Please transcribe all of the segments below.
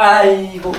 아이고.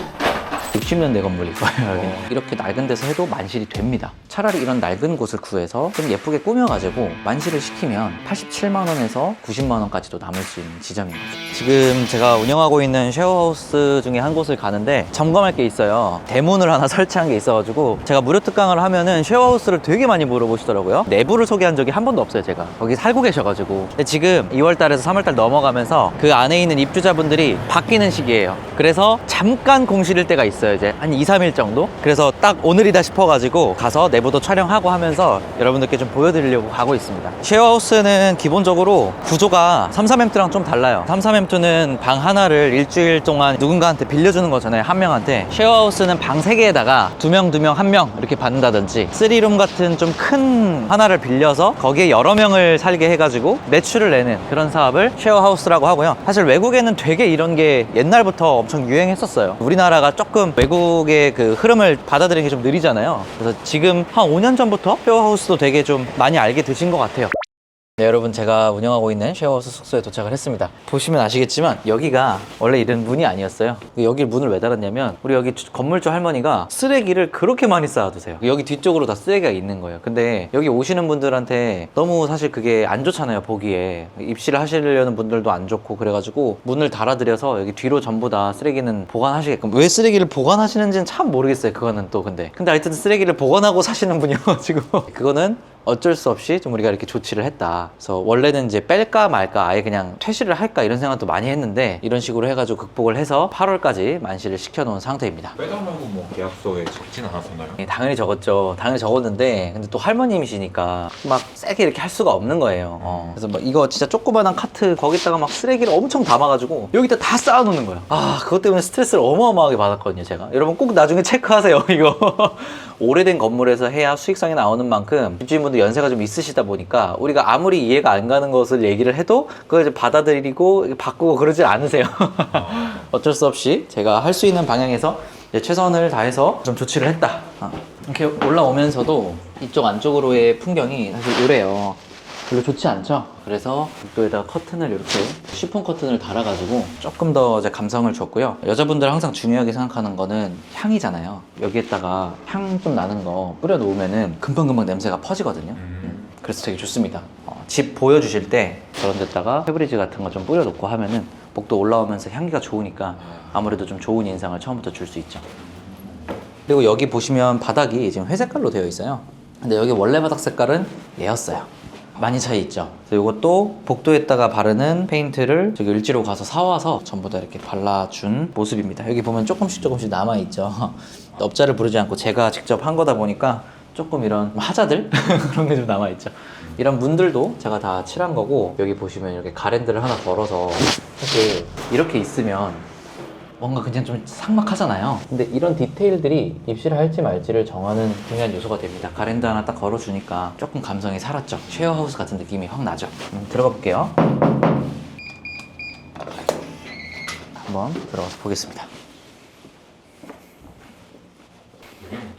60년대 건물일 거예요. 여기. 이렇게 낡은 데서 해도 만실이 됩니다. 차라리 이런 낡은 곳을 구해서 좀 예쁘게 꾸며가지고 만실을 시키면 87만 원에서 90만 원까지도 남을 수 있는 지점입니다. 지금 제가 운영하고 있는 쉐어하우스 중에 한 곳을 가는데 점검할 게 있어요. 대문을 하나 설치한 게 있어가지고 제가 무료 특강을 하면은 쉐어하우스를 되게 많이 물어보시더라고요. 내부를 소개한 적이 한 번도 없어요, 제가. 거기 살고 계셔가지고. 근데 지금 2월달에서 3월달 넘어가면서 그 안에 있는 입주자분들이 바뀌는 시기예요. 그래서 잠깐 공실일 때가 있어요. 이제 한 2, 3일 정도? 그래서 딱 오늘이다 싶어가지고 가서 내부도 촬영하고 하면서 여러분들께 좀 보여드리려고 가고 있습니다. 쉐어하우스는 기본적으로 구조가 33M2랑 좀 달라요. 33M2는 방 하나를 일주일 동안 누군가한테 빌려주는 거잖아요, 한 명한테. 쉐어하우스는 방 3개에다가 2명, 1명 이렇게 받는다든지 3룸 같은 좀 큰 하나를 빌려서 거기에 여러 명을 살게 해가지고 매출을 내는 그런 사업을 쉐어하우스라고 하고요. 사실 외국에는 되게 이런 게 옛날부터 엄청 유행했었어요. 우리나라가 조금 외국의 그 흐름을 받아들이는 게 좀 느리잖아요. 그래서 지금 한 5년 전부터 쉐어하우스도 되게 좀 많이 알게 되신 것 같아요. 네, 여러분, 제가 운영하고 있는 쉐어하우스 숙소에 도착을 했습니다. 보시면 아시겠지만 여기가 원래 이런 문이 아니었어요. 여기 문을 왜 달았냐면 우리 여기 건물주 할머니가 쓰레기를 그렇게 많이 쌓아두세요. 여기 뒤쪽으로 다 쓰레기가 있는 거예요. 근데 여기 오시는 분들한테 너무 사실 그게 안 좋잖아요, 보기에. 입실을 하시려는 분들도 안 좋고, 그래가지고 문을 달아드려서 여기 뒤로 전부 다 쓰레기는 보관하시게끔. 왜 쓰레기를 보관하시는지는 참 모르겠어요, 그거는 또. 근데 하여튼 쓰레기를 보관하고 사시는 분이어가지고 그거는 어쩔 수 없이 좀 우리가 이렇게 조치를 했다. 그래서 원래는 이제 뺄까 말까, 아예 그냥 퇴실을 할까 이런 생각도 많이 했는데 이런 식으로 해가지고 극복을 해서 8월까지 만실을 시켜놓은 상태입니다. 빼달라고 뭐 계약서에 적진 않았었나요? 당연히 적었죠. 당연히 적었는데 근데 또 할머님이시니까 막 세게 이렇게 할 수가 없는 거예요. 그래서 막 이거 진짜 조그만한 카트 거기다가 막 쓰레기를 엄청 담아가지고 여기다 다 쌓아놓는 거예요. 그것 때문에 스트레스를 어마어마하게 받았거든요, 제가. 여러분 꼭 나중에 체크하세요, 이거. 오래된 건물에서 해야 수익성이 나오는 만큼 집주인분들 연세가 좀 있으시다 보니까 우리가 아무리 이해가 안 가는 것을 얘기를 해도 그걸 이제 받아들이고 바꾸고 그러질 않으세요. 어쩔 수 없이 제가 할 수 있는 방향에서 이제 최선을 다해서 좀 조치를 했다. 이렇게 올라오면서도 이쪽 안쪽으로의 풍경이 사실 이래요. 별로 좋지 않죠? 그래서 복도에다가 커튼을 이렇게 시폰 커튼을 달아가지고 조금 더 이제 감성을 줬고요. 여자분들 항상 중요하게 생각하는 거는 향이잖아요. 여기에다가 향 좀 나는 거 뿌려 놓으면은 금방금방 냄새가 퍼지거든요. 그래서 되게 좋습니다. 집 보여주실 때 저런 데다가 페브리즈 같은 거 좀 뿌려 놓고 하면은 복도 올라오면서 향기가 좋으니까 아무래도 좀 좋은 인상을 처음부터 줄 수 있죠. 그리고 여기 보시면 바닥이 지금 회색깔로 되어 있어요. 근데 여기 원래 바닥 색깔은 얘였어요. 많이 차이 있죠. 그래서 이것도 복도에다가 바르는 페인트를 저기 을지로 가서 사와서 전부 다 이렇게 발라준 모습입니다. 여기 보면 조금씩 남아있죠. 업자를 부르지 않고 제가 직접 한 거다 보니까 조금 이런 하자들? 그런 게 좀 남아있죠. 이런 문들도 제가 다 칠한 거고, 여기 보시면 이렇게 가랜드를 하나 걸어서 사실 이렇게 있으면 뭔가 그냥 좀 삭막하잖아요. 근데 이런 디테일들이 입실을 할지 말지를 정하는 중요한 요소가 됩니다. 가랜드 하나 딱 걸어주니까 조금 감성이 살았죠. 쉐어하우스 같은 느낌이 확 나죠. 들어가 볼게요. 한번 들어가서 보겠습니다.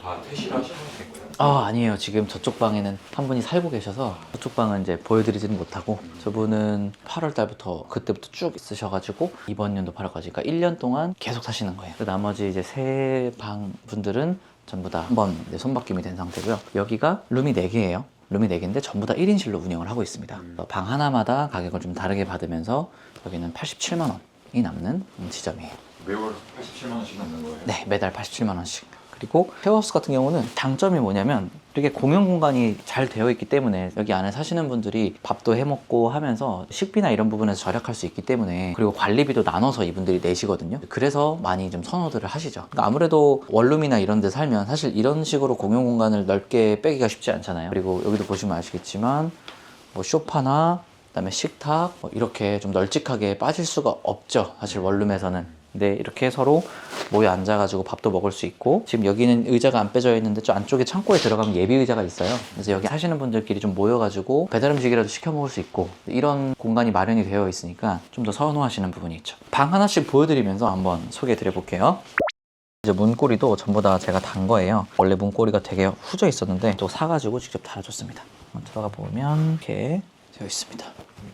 다 퇴실하시는 거예요? 아니에요. 지금 저쪽 방에는 한 분이 살고 계셔서 저쪽 방은 이제 보여드리지는 못하고, 저분은 8월 달부터 그때부터 쭉 있으셔가지고 이번 연도 8월까지, 그러니까 1년 동안 계속 사시는 거예요. 나머지 이제 세 방 분들은 전부 다 한번 손바뀜이 된 상태고요. 여기가 룸이 4개예요. 룸이 4개인데 전부 다 1인실로 운영을 하고 있습니다. 방 하나마다 가격을 좀 다르게 받으면서 여기는 87만 원이 남는 지점이에요. 매월 87만 원씩 남는 거예요? 네, 매달 87만 원씩. 그리고 쉐어하우스 같은 경우는 장점이 뭐냐면 되게 공용 공간이 잘 되어 있기 때문에 여기 안에 사시는 분들이 밥도 해 먹고 하면서 식비나 이런 부분에서 절약할 수 있기 때문에, 그리고 관리비도 나눠서 이분들이 내시거든요. 그래서 많이 좀 선호들을 하시죠. 그러니까 아무래도 원룸이나 이런 데 살면 사실 이런 식으로 공용 공간을 넓게 빼기가 쉽지 않잖아요. 그리고 여기도 보시면 아시겠지만 뭐 소파나 그다음에 식탁 이렇게 좀 널찍하게 빠질 수가 없죠, 사실 원룸에서는. 근데 이렇게 서로 모여 앉아가지고 밥도 먹을 수 있고, 지금 여기는 의자가 안 빼져 있는데 저 안쪽에 창고에 들어가면 예비 의자가 있어요. 그래서 여기 하시는 분들끼리 좀 모여가지고 배달 음식이라도 시켜 먹을 수 있고, 이런 공간이 마련이 되어 있으니까 좀 더 선호하시는 부분이 있죠. 방 하나씩 보여드리면서 한번 소개해 드려 볼게요. 이제 문고리도 전부 다 제가 단 거예요. 원래 문고리가 되게 후져 있었는데 또 사가지고 직접 달아줬습니다. 들어가 보면 이렇게 되어 있습니다.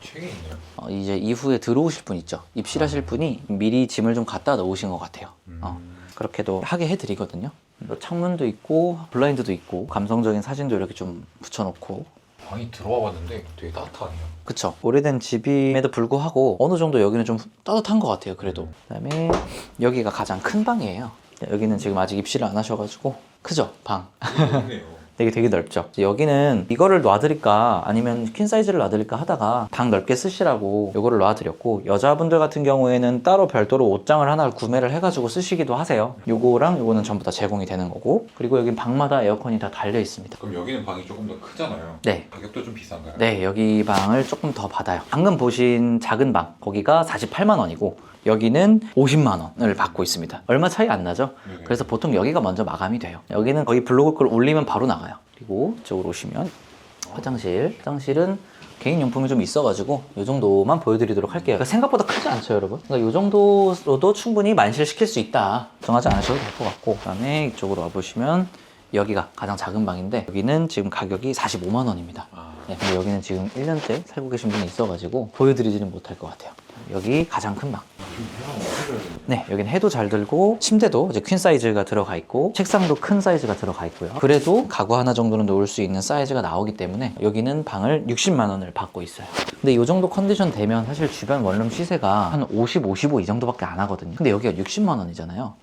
책이 있네요. 이제 이후에 들어오실 분 있죠. 입실하실 분이 미리 짐을 좀 갖다 놓으신 것 같아요. 그렇게도 하게 해드리거든요. 창문도 있고 블라인드도 있고 감성적인 사진도 이렇게 좀 붙여놓고. 방이 들어와 봤는데 되게 따뜻하네요. 그쵸. 오래된 집임에도 불구하고 어느 정도 여기는 좀 따뜻한 것 같아요. 그래도. 그다음에 여기가 가장 큰 방이에요. 여기는 지금 아직 입실을 안 하셔가지고 크죠? 방. 좋네요. 되게 넓죠. 여기는 이거를 놔드릴까 아니면 퀸 사이즈를 놔드릴까 하다가 방 넓게 쓰시라고 이거를 놔드렸고, 여자분들 같은 경우에는 따로 별도로 옷장을 하나 구매를 해가지고 쓰시기도 하세요. 요거랑 요거는 전부 다 제공이 되는 거고, 그리고 여긴 방마다 에어컨이 다 달려 있습니다. 그럼 여기는 방이 조금 더 크잖아요. 네. 가격도 좀 비싼가요? 네, 여기 방을 조금 더 받아요. 방금 보신 작은 방, 거기가 48만 원이고 여기는 50만 원을 받고 있습니다. 얼마 차이 안 나죠? 네네. 그래서 보통 여기가 먼저 마감이 돼요. 여기는 거기 블로그 걸 올리면 바로 나가요. 그리고 이쪽으로 오시면 화장실은 개인용품이 좀 있어가지고 이 정도만 보여드리도록 할게요. 그러니까 생각보다 크지 않죠, 여러분? 그러니까 이 정도로도 충분히 만실시킬 수 있다. 정하지 않으셔도 될 것 같고, 그 다음에 이쪽으로 와보시면 여기가 가장 작은 방인데 여기는 지금 가격이 45만 원입니다. 네, 근데 여기는 지금 1년째 살고 계신 분이 있어가지고 보여드리지는 못할 것 같아요. 여기 가장 큰 방. 네, 여기는 해도 잘 들고 침대도 이제 퀸 사이즈가 들어가 있고 책상도 큰 사이즈가 들어가 있고요. 그래도 가구 하나 정도는 놓을 수 있는 사이즈가 나오기 때문에 여기는 방을 60만 원을 받고 있어요. 근데 이 정도 컨디션 되면 사실 주변 원룸 시세가 한 50, 55 이 정도밖에 안 하거든요. 근데 여기가 60만 원이잖아요.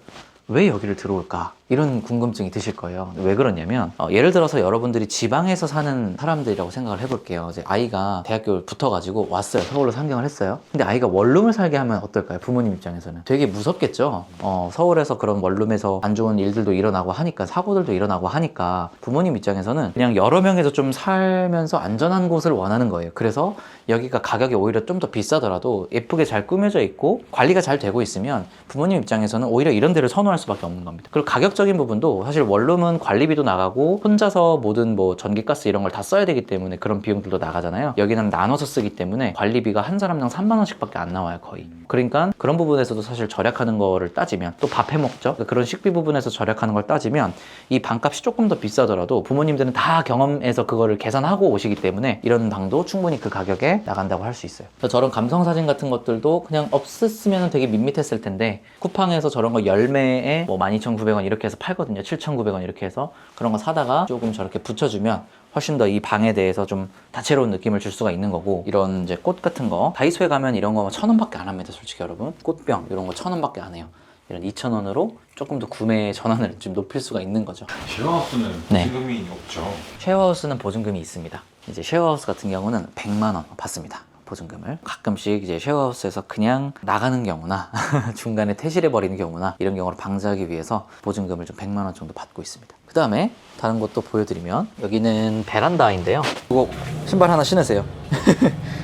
왜 여기를 들어올까? 이런 궁금증이 드실 거예요. 왜 그러냐면 예를 들어서 여러분들이 지방에서 사는 사람들이라고 생각을 해볼게요. 이제 아이가 대학교를 붙어가지고 왔어요. 서울로 상경을 했어요. 근데 아이가 원룸을 살게 하면 어떨까요? 부모님 입장에서는 되게 무섭겠죠. 서울에서 그런 원룸에서 안 좋은 일들도 일어나고 하니까, 사고들도 일어나고 하니까 부모님 입장에서는 그냥 여러 명에서 좀 살면서 안전한 곳을 원하는 거예요. 그래서 여기가 가격이 오히려 좀 더 비싸더라도 예쁘게 잘 꾸며져 있고 관리가 잘 되고 있으면 부모님 입장에서는 오히려 이런 데를 선호할 수밖에 없는 겁니다. 그리고 가격적인 부분도 사실 원룸은 관리비도 나가고 혼자서 모든 뭐 전기가스 이런 걸 다 써야 되기 때문에 그런 비용들도 나가잖아요. 여기는 나눠서 쓰기 때문에 관리비가 한 사람당 3만 원씩 밖에 안 나와요, 거의. 그러니까 그런 부분에서도 사실 절약하는 거를 따지면, 또 밥 해 먹죠. 그런 식비 부분에서 절약하는 걸 따지면 이 방값이 조금 더 비싸더라도 부모님들은 다 경험해서 그거를 계산하고 오시기 때문에 이런 방도 충분히 그 가격에 나간다고 할 수 있어요. 저런 감성 사진 같은 것들도 그냥 없었으면 되게 밋밋했을 텐데 쿠팡에서 저런 거 열매에 뭐 12,900원 이렇게 해서 팔거든요. 7,900원 이렇게 해서 그런 거 사다가 조금 저렇게 붙여주면 훨씬 더 이 방에 대해서 좀 다채로운 느낌을 줄 수가 있는 거고, 이런 이제 꽃 같은 거 다이소에 가면 이런 거 1,000원밖에 안 합니다. 솔직히 여러분, 꽃병 이런 거 1,000원밖에 안 해요. 이런 2,000원으로 조금 더 구매 전환을 좀 높일 수가 있는 거죠. 쉐어하우스는 네. 보증금이 없죠. 쉐어하우스는 보증금이 있습니다. 이제 쉐어하우스 같은 경우는 100만 원 받습니다. 보증금을. 가끔씩 이제 쉐어하우스에서 그냥 나가는 경우나 중간에 퇴실해 버리는 경우나 이런 경우를 방지하기 위해서 보증금을 좀 100만 원 정도 받고 있습니다. 그 다음에 다른 것도 보여드리면 여기는 베란다인데요. 이거 신발 하나 신으세요.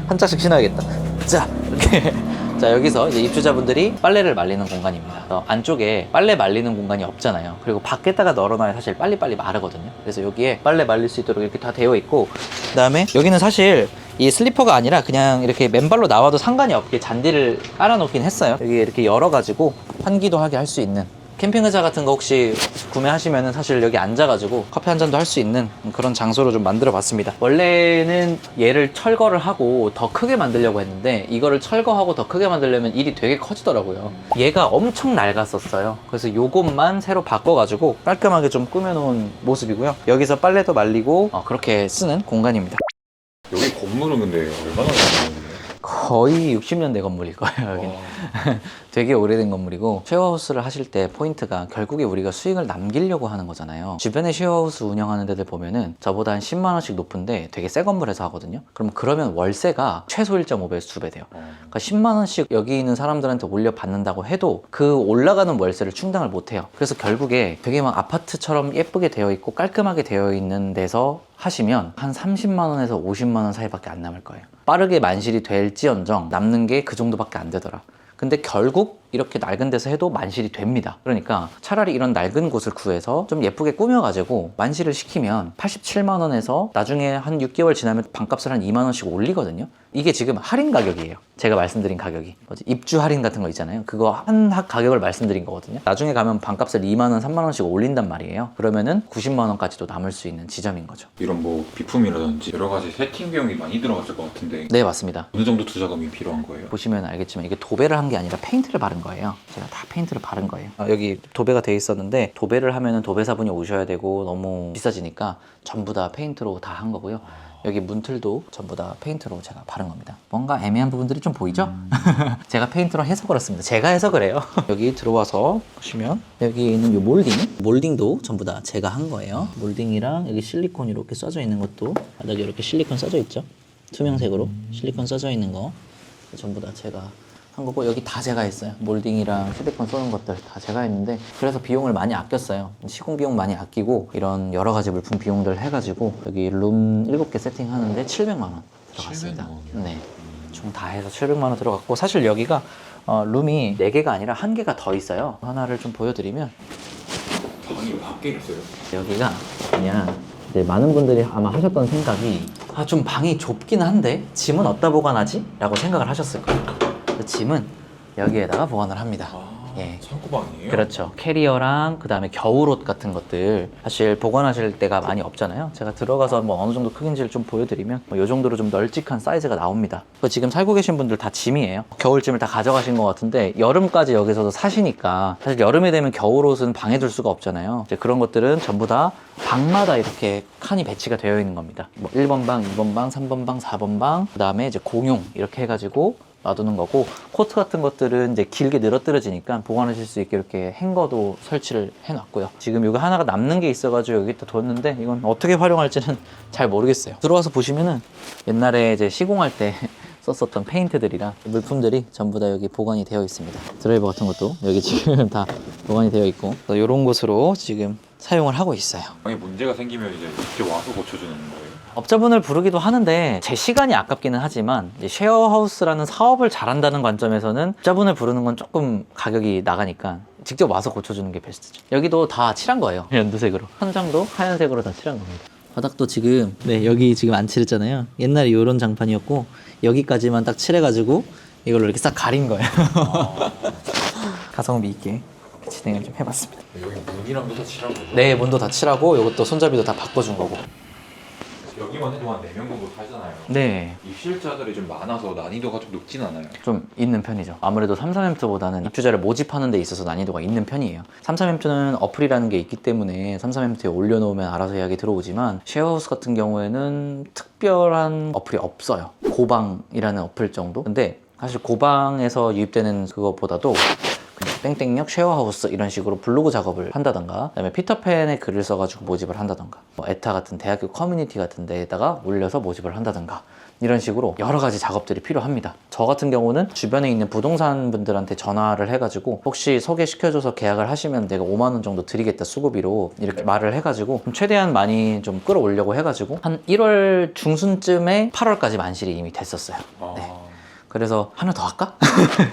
한 짝씩 신어야겠다. 자, 이렇게. 자, 여기서 이제 입주자분들이 빨래를 말리는 공간입니다. 안쪽에 빨래 말리는 공간이 없잖아요. 그리고 밖에다가 널어놔야 사실 빨리빨리 마르거든요. 그래서 여기에 빨래 말릴 수 있도록 이렇게 다 되어 있고, 그 다음에 여기는 사실 이 슬리퍼가 아니라 그냥 이렇게 맨발로 나와도 상관이 없게 잔디를 깔아놓긴 했어요. 여기 이렇게 열어가지고 환기도 하게 할 수 있는, 캠핑 의자 같은 거 혹시 구매하시면은 사실 여기 앉아가지고 커피 한 잔도 할 수 있는 그런 장소로 좀 만들어 봤습니다. 원래는 얘를 철거를 하고 더 크게 만들려고 했는데 이거를 철거하고 더 크게 만들려면 일이 되게 커지더라고요. 얘가 엄청 낡았었어요. 그래서 요것만 새로 바꿔가지고 깔끔하게 좀 꾸며놓은 모습이고요. 여기서 빨래도 말리고 그렇게 쓰는 공간입니다. 여기 건물은 근데 얼마나 되는 건가요? 거의 60년대 건물일 거예요, 여기는. 되게 오래된 건물이고, 쉐어하우스를 하실 때 포인트가 결국에 우리가 수익을 남기려고 하는 거잖아요. 주변에 쉐어하우스 운영하는 데들 보면은 저보다 한 10만 원씩 높은데 되게 새 건물에서 하거든요. 그러면 월세가 최소 1.5배에서 2배 돼요. 그러니까 10만 원씩 여기 있는 사람들한테 올려받는다고 해도 그 올라가는 월세를 충당을 못 해요. 그래서 결국에 되게 막 아파트처럼 예쁘게 되어 있고 깔끔하게 되어 있는 데서 하시면 한 30만 원에서 50만 원 사이밖에 안 남을 거예요. 빠르게 만실이 될지언정 남는 게 그 정도밖에 안 되더라. 근데 결국 이렇게 낡은 데서 해도 만실이 됩니다. 그러니까 차라리 이런 낡은 곳을 구해서 좀 예쁘게 꾸며가지고 만실을 시키면 87만 원에서 나중에 한 6개월 지나면 방값을 한 2만 원씩 올리거든요. 이게 지금 할인 가격이에요. 제가 말씀드린 가격이. 입주 할인 같은 거 있잖아요. 그거 한 가격을 말씀드린 거거든요. 나중에 가면 방값을 2만 원, 3만 원씩 올린단 말이에요. 그러면은 90만 원까지도 남을 수 있는 지점인 거죠. 이런 뭐 비품이라든지 여러 가지 세팅 비용이 많이 들어갔을 것 같은데 네, 맞습니다. 어느 정도 투자금이 필요한 거예요? 보시면 알겠지만 이게 도배를 한 게 아니라 페인트를 바른 거예요. 제가 다 페인트를 바른 거예요. 여기 도배가 돼 있었는데 도배를 하면은 도배사분이 오셔야 되고 너무 비싸지니까 전부 다 페인트로 다 한 거고요. 여기 문틀도 전부 다 페인트로 제가 바른 겁니다. 뭔가 애매한 부분들이 좀 보이죠? 제가 페인트로 해서 그렇습니다. 제가 해서 그래요. 여기 들어와서 보시면 여기 있는 이 몰딩도 전부 다 제가 한 거예요. 몰딩이랑 여기 실리콘 이렇게 써져 있는 것도 바닥에 이렇게 실리콘 써져 있죠? 투명색으로 실리콘 써져 있는 거 전부 다 제가 한 거고, 여기 다 제가 했어요. 몰딩이랑 실리콘 쏘는 것들 다 제가 했는데, 그래서 비용을 많이 아꼈어요. 시공 비용 많이 아끼고 이런 여러 가지 물품 비용들 해가지고 여기 룸 7개 세팅하는데 700만 원 들어갔습니다. 700만 원이요? 네, 총 다 해서 700만 원 들어갔고, 사실 여기가 룸이 4개가 아니라 1개가 더 있어요. 하나를 좀 보여드리면, 방이 밖에 있어요? 여기가 그냥 이제 많은 분들이 아마 하셨던 생각이, 좀 방이 좁긴 한데 짐은 어디다 보관하지? 라고 생각을 하셨을 거예요. 짐은 여기에다가 보관을 합니다. 예. 창고방이에요? 그렇죠. 캐리어랑 그 다음에 겨울옷 같은 것들 사실 보관하실 때가 많이 없잖아요. 제가 들어가서 뭐 어느 정도 크기인지를 좀 보여드리면 이 정도로 좀 널찍한 사이즈가 나옵니다. 지금 살고 계신 분들 다 짐이에요. 겨울짐을 다 가져가신 것 같은데 여름까지 여기서도 사시니까 사실 여름에 되면 겨울옷은 방에 둘 수가 없잖아요. 이제 그런 것들은 전부 다 방마다 이렇게 칸이 배치가 되어 있는 겁니다. 뭐 1번 방, 2번 방, 3번 방, 4번 방, 그 다음에 이제 공용 이렇게 해가지고 놔두는 거고, 코트 같은 것들은 이제 길게 늘어뜨려지니까 보관하실 수 있게 이렇게 행거도 설치를 해놨고요. 지금 여기 하나가 남는 게 있어가지고 여기다 뒀는데 이건 어떻게 활용할지는 잘 모르겠어요. 들어와서 보시면은 옛날에 이제 시공할 때 썼었던 페인트들이랑 물품들이 전부 다 여기 보관이 되어 있습니다. 드라이버 같은 것도 여기 지금 다 보관이 되어 있고, 이런 곳으로 지금 사용을 하고 있어요. 방에 문제가 생기면 이제 직접 와서 고쳐주는 거예요? 업자분을 부르기도 하는데 제 시간이 아깝기는 하지만 이제 쉐어하우스라는 사업을 잘한다는 관점에서는 업자분을 부르는 건 조금 가격이 나가니까 직접 와서 고쳐주는 게 베스트죠. 여기도 다 칠한 거예요. 연두색으로. 천장도 하얀색으로 다 칠한 겁니다. 바닥도 지금 여기 지금 안 칠했잖아요. 옛날에 이런 장판이었고 여기까지만 딱 칠해가지고 이걸로 이렇게 싹 가린 거예요. 가성비 있게 진행을 좀 해봤습니다. 여기 문이랑도 다 칠한 거죠? 네, 문도 다 칠하고 이것도 손잡이도 다 바꿔준 거고. 여기만 해도 한 4명 정도 살잖아요. 네, 입실자들이 좀 많아서 난이도가 좀 높진 않아요. 좀 있는 편이죠. 아무래도 33M보다는 입주자를 모집하는 데 있어서 난이도가 있는 편이에요. 33M는 어플이라는 게 있기 때문에 33M에 올려놓으면 알아서 예약이 들어오지만 쉐어하우스 같은 경우에는 특별한 어플이 없어요. 고방이라는 어플 정도? 근데 사실 고방에서 유입되는 그것보다도 그냥 땡땡역 쉐어하우스 이런 식으로 블로그 작업을 한다던가, 그다음에 피터팬의 글을 써가지고 모집을 한다던가, 뭐 에타 같은 대학교 커뮤니티 같은 데에다가 올려서 모집을 한다던가, 이런 식으로 여러 가지 작업들이 필요합니다. 저 같은 경우는 주변에 있는 부동산 분들한테 전화를 해가지고 혹시 소개시켜줘서 계약을 하시면 내가 5만 원 정도 드리겠다 수고비로 이렇게 말을 해가지고 최대한 많이 좀 끌어올려고 해가지고 한 1월 중순쯤에 8월까지 만실이 이미 됐었어요. 네. 그래서 하나 더 할까?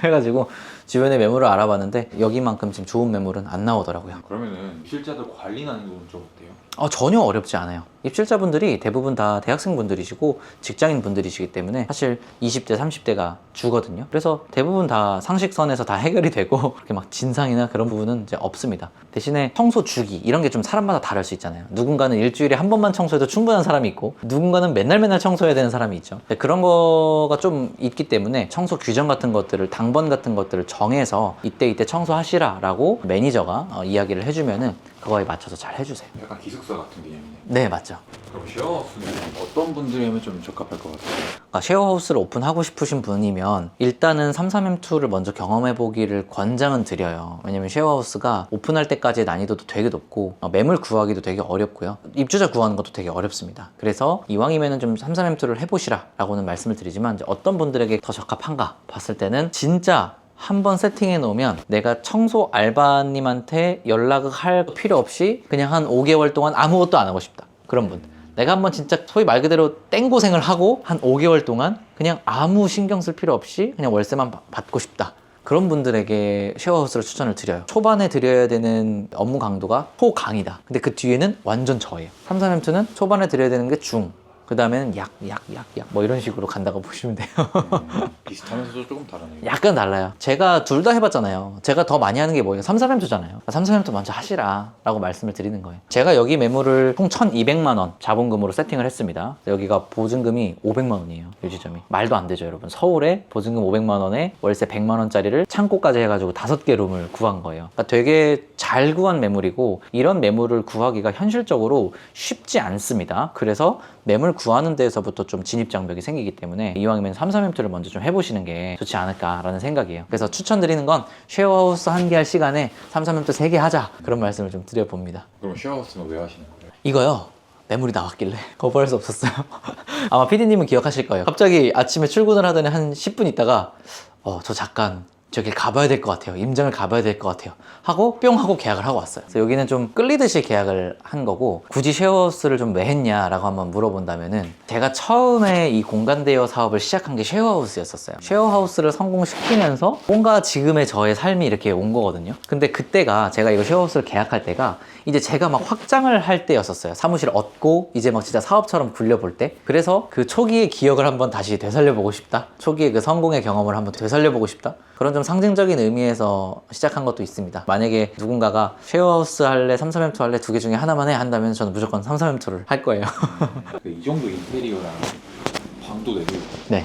해가지고 주변에 매물을 알아봤는데 여기만큼 지금 좋은 매물은 안 나오더라고요. 그러면은 입실자들 관리 난이도는 좀 어때요? 전혀 어렵지 않아요. 입실자분들이 대부분 다 대학생분들이시고 직장인분들이시기 때문에 사실 20대, 30대가 주거든요. 그래서 대부분 다 상식선에서 다 해결이 되고 그렇게 막 진상이나 그런 부분은 이제 없습니다. 대신에 청소 주기 이런 게 좀 사람마다 다를 수 있잖아요. 누군가는 일주일에 한 번만 청소해도 충분한 사람이 있고 누군가는 맨날 청소해야 되는 사람이 있죠. 그런 거가 좀 있기 때문에 청소 규정 같은 것들을, 당번 같은 것들을 정해서 이때 청소하시라 라고 매니저가 이야기를 해주면은 그거에 맞춰서 잘 해주세요. 약간 기숙사 같은 개념이네요. 네, 맞죠. 그럼 쉐어하우스는 어떤 분들이 하면 좀 적합할 것 같아요? 그러니까 쉐어하우스를 오픈하고 싶으신 분이면 일단은 33M2를 먼저 경험해보기를 권장은 드려요. 왜냐면 쉐어하우스가 오픈할 때까지의 난이도도 되게 높고 매물 구하기도 되게 어렵고요. 입주자 구하는 것도 되게 어렵습니다. 그래서 이왕이면은 좀 33M2를 해보시라 라고는 말씀을 드리지만 이제 어떤 분들에게 더 적합한가 봤을 때는 진짜 한번 세팅해 놓으면 내가 청소 알바님한테 연락을 할 필요 없이 그냥 한 5개월 동안 아무것도 안 하고 싶다. 그런 분. 내가 한번 진짜 소위 말 그대로 땡고생을 하고 한 5개월 동안 그냥 아무 신경 쓸 필요 없이 그냥 월세만 받고 싶다. 그런 분들에게 쉐어하우스를 추천을 드려요. 초반에 드려야 되는 업무 강도가 초강이다. 근데 그 뒤에는 완전 저예요. 33M2는 초반에 드려야 되는 게 중, 그 다음에는 약 뭐 이런 식으로 간다고 보시면 돼요. 비슷하면서도 조금 다르네요. 약간 달라요. 제가 둘 다 해봤잖아요. 제가 더 많이 하는 게 뭐예요? 3,4멘토잖아요. 3,4멘토 먼저 하시라 라고 말씀을 드리는 거예요. 제가 여기 매물을 총 1,200만 원 자본금으로 세팅을 했습니다. 여기가 보증금이 500만 원이에요. 유지점이. 말도 안 되죠, 여러분. 서울에 보증금 500만 원에 월세 100만 원짜리를 창고까지 해가지고 5개 룸을 구한 거예요. 그러니까 되게 잘 구한 매물이고, 이런 매물을 구하기가 현실적으로 쉽지 않습니다. 그래서 매물 구하는 데에서부터 좀 진입장벽이 생기기 때문에 이왕이면 3,4멘토를 먼저 좀 해보시는 게 좋지 않을까라는 생각이에요. 그래서 추천드리는 건 쉐어하우스 한 개 할 시간에 3,4멘토 3개 하자, 그런 말씀을 좀 드려봅니다. 그럼 쉐어하우스는 왜 하시는 거예요? 이거요, 매물이 나왔길래 거부할 수 없었어요. 아마 PD님은 기억하실 거예요. 갑자기 아침에 출근을 하더니 한 10분 있다가 저 잠깐 저길 가봐야 될 것 같아요. 임장을 가봐야 될 것 같아요. 하고 뿅 하고 계약을 하고 왔어요. 그래서 여기는 좀 끌리듯이 계약을 한 거고, 굳이 쉐어하우스를 좀 왜 했냐라고 한번 물어본다면은, 제가 처음에 이 공간 대여 사업을 시작한 게 쉐어하우스였었어요. 쉐어하우스를 성공시키면서 뭔가 지금의 저의 삶이 이렇게 온 거거든요. 근데 그때가, 제가 이거 쉐어하우스를 계약할 때가 이제 제가 막 확장을 할 때였었어요. 사무실 얻고 이제 막 진짜 사업처럼 굴려볼 때. 그래서 그 초기의 기억을 한번 다시 되살려보고 싶다, 초기의 그 성공의 경험을 한번 되살려보고 싶다, 그런 좀 상징적인 의미에서 시작한 것도 있습니다. 만약에 누군가가 쉐어하우스 할래, 3,4멘토 할래, 두 개 중에 하나만 해 한다면 저는 무조건 3,4멘토를 할 거예요. 이 정도 인테리어랑 방도 내고 네.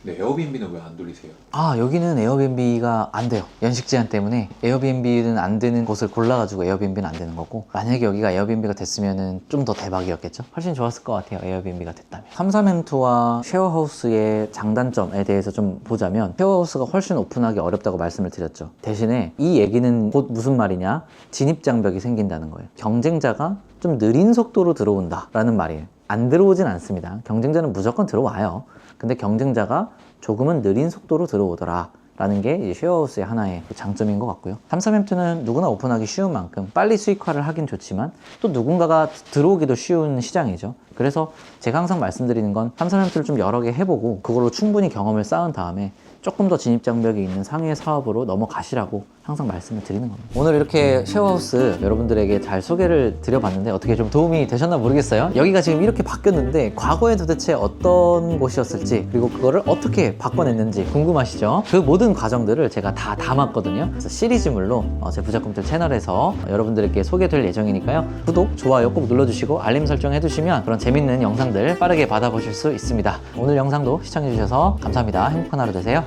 근데 에어비앤비는 왜 안 돌리세요? 여기는 에어비앤비가 안 돼요. 연식 제한 때문에 에어비앤비는 안 되는 곳을 골라가지고 에어비앤비는 안 되는 거고, 만약에 여기가 에어비앤비가 됐으면 좀 더 대박이었겠죠? 훨씬 좋았을 것 같아요, 에어비앤비가 됐다면. 3,4멘토와 쉐어하우스의 장단점에 대해서 좀 보자면, 쉐어하우스가 훨씬 오픈하기 어렵다고 말씀을 드렸죠. 대신에 이 얘기는 곧 무슨 말이냐? 진입장벽이 생긴다는 거예요. 경쟁자가 좀 느린 속도로 들어온다라는 말이에요. 안 들어오진 않습니다. 경쟁자는 무조건 들어와요. 근데 경쟁자가 조금은 느린 속도로 들어오더라 라는 게 이제 쉐어하우스의 하나의 장점인 것 같고요. 3,4멘토는 누구나 오픈하기 쉬운 만큼 빨리 수익화를 하긴 좋지만, 또 누군가가 들어오기도 쉬운 시장이죠. 그래서 제가 항상 말씀드리는 건 3,4멘토를 좀 여러 개 해보고 그걸로 충분히 경험을 쌓은 다음에 조금 더 진입장벽이 있는 상위의 사업으로 넘어가시라고 항상 말씀을 드리는 겁니다. 오늘 이렇게 쉐어하우스 여러분들에게 잘 소개를 드려봤는데 어떻게 좀 도움이 되셨나 모르겠어요. 여기가 지금 이렇게 바뀌었는데 과거에 도대체 어떤 곳이었을지, 그리고 그거를 어떻게 바꿔냈는지 궁금하시죠? 그 모든 과정들을 제가 다 담았거든요. 그래서 시리즈물로 제 부자꿈틀 채널에서 여러분들에게 소개될 예정이니까요. 구독, 좋아요 꼭 눌러주시고 알림 설정 해두시면 그런 재밌는 영상들 빠르게 받아보실 수 있습니다. 오늘 영상도 시청해주셔서 감사합니다. 행복한 하루 되세요.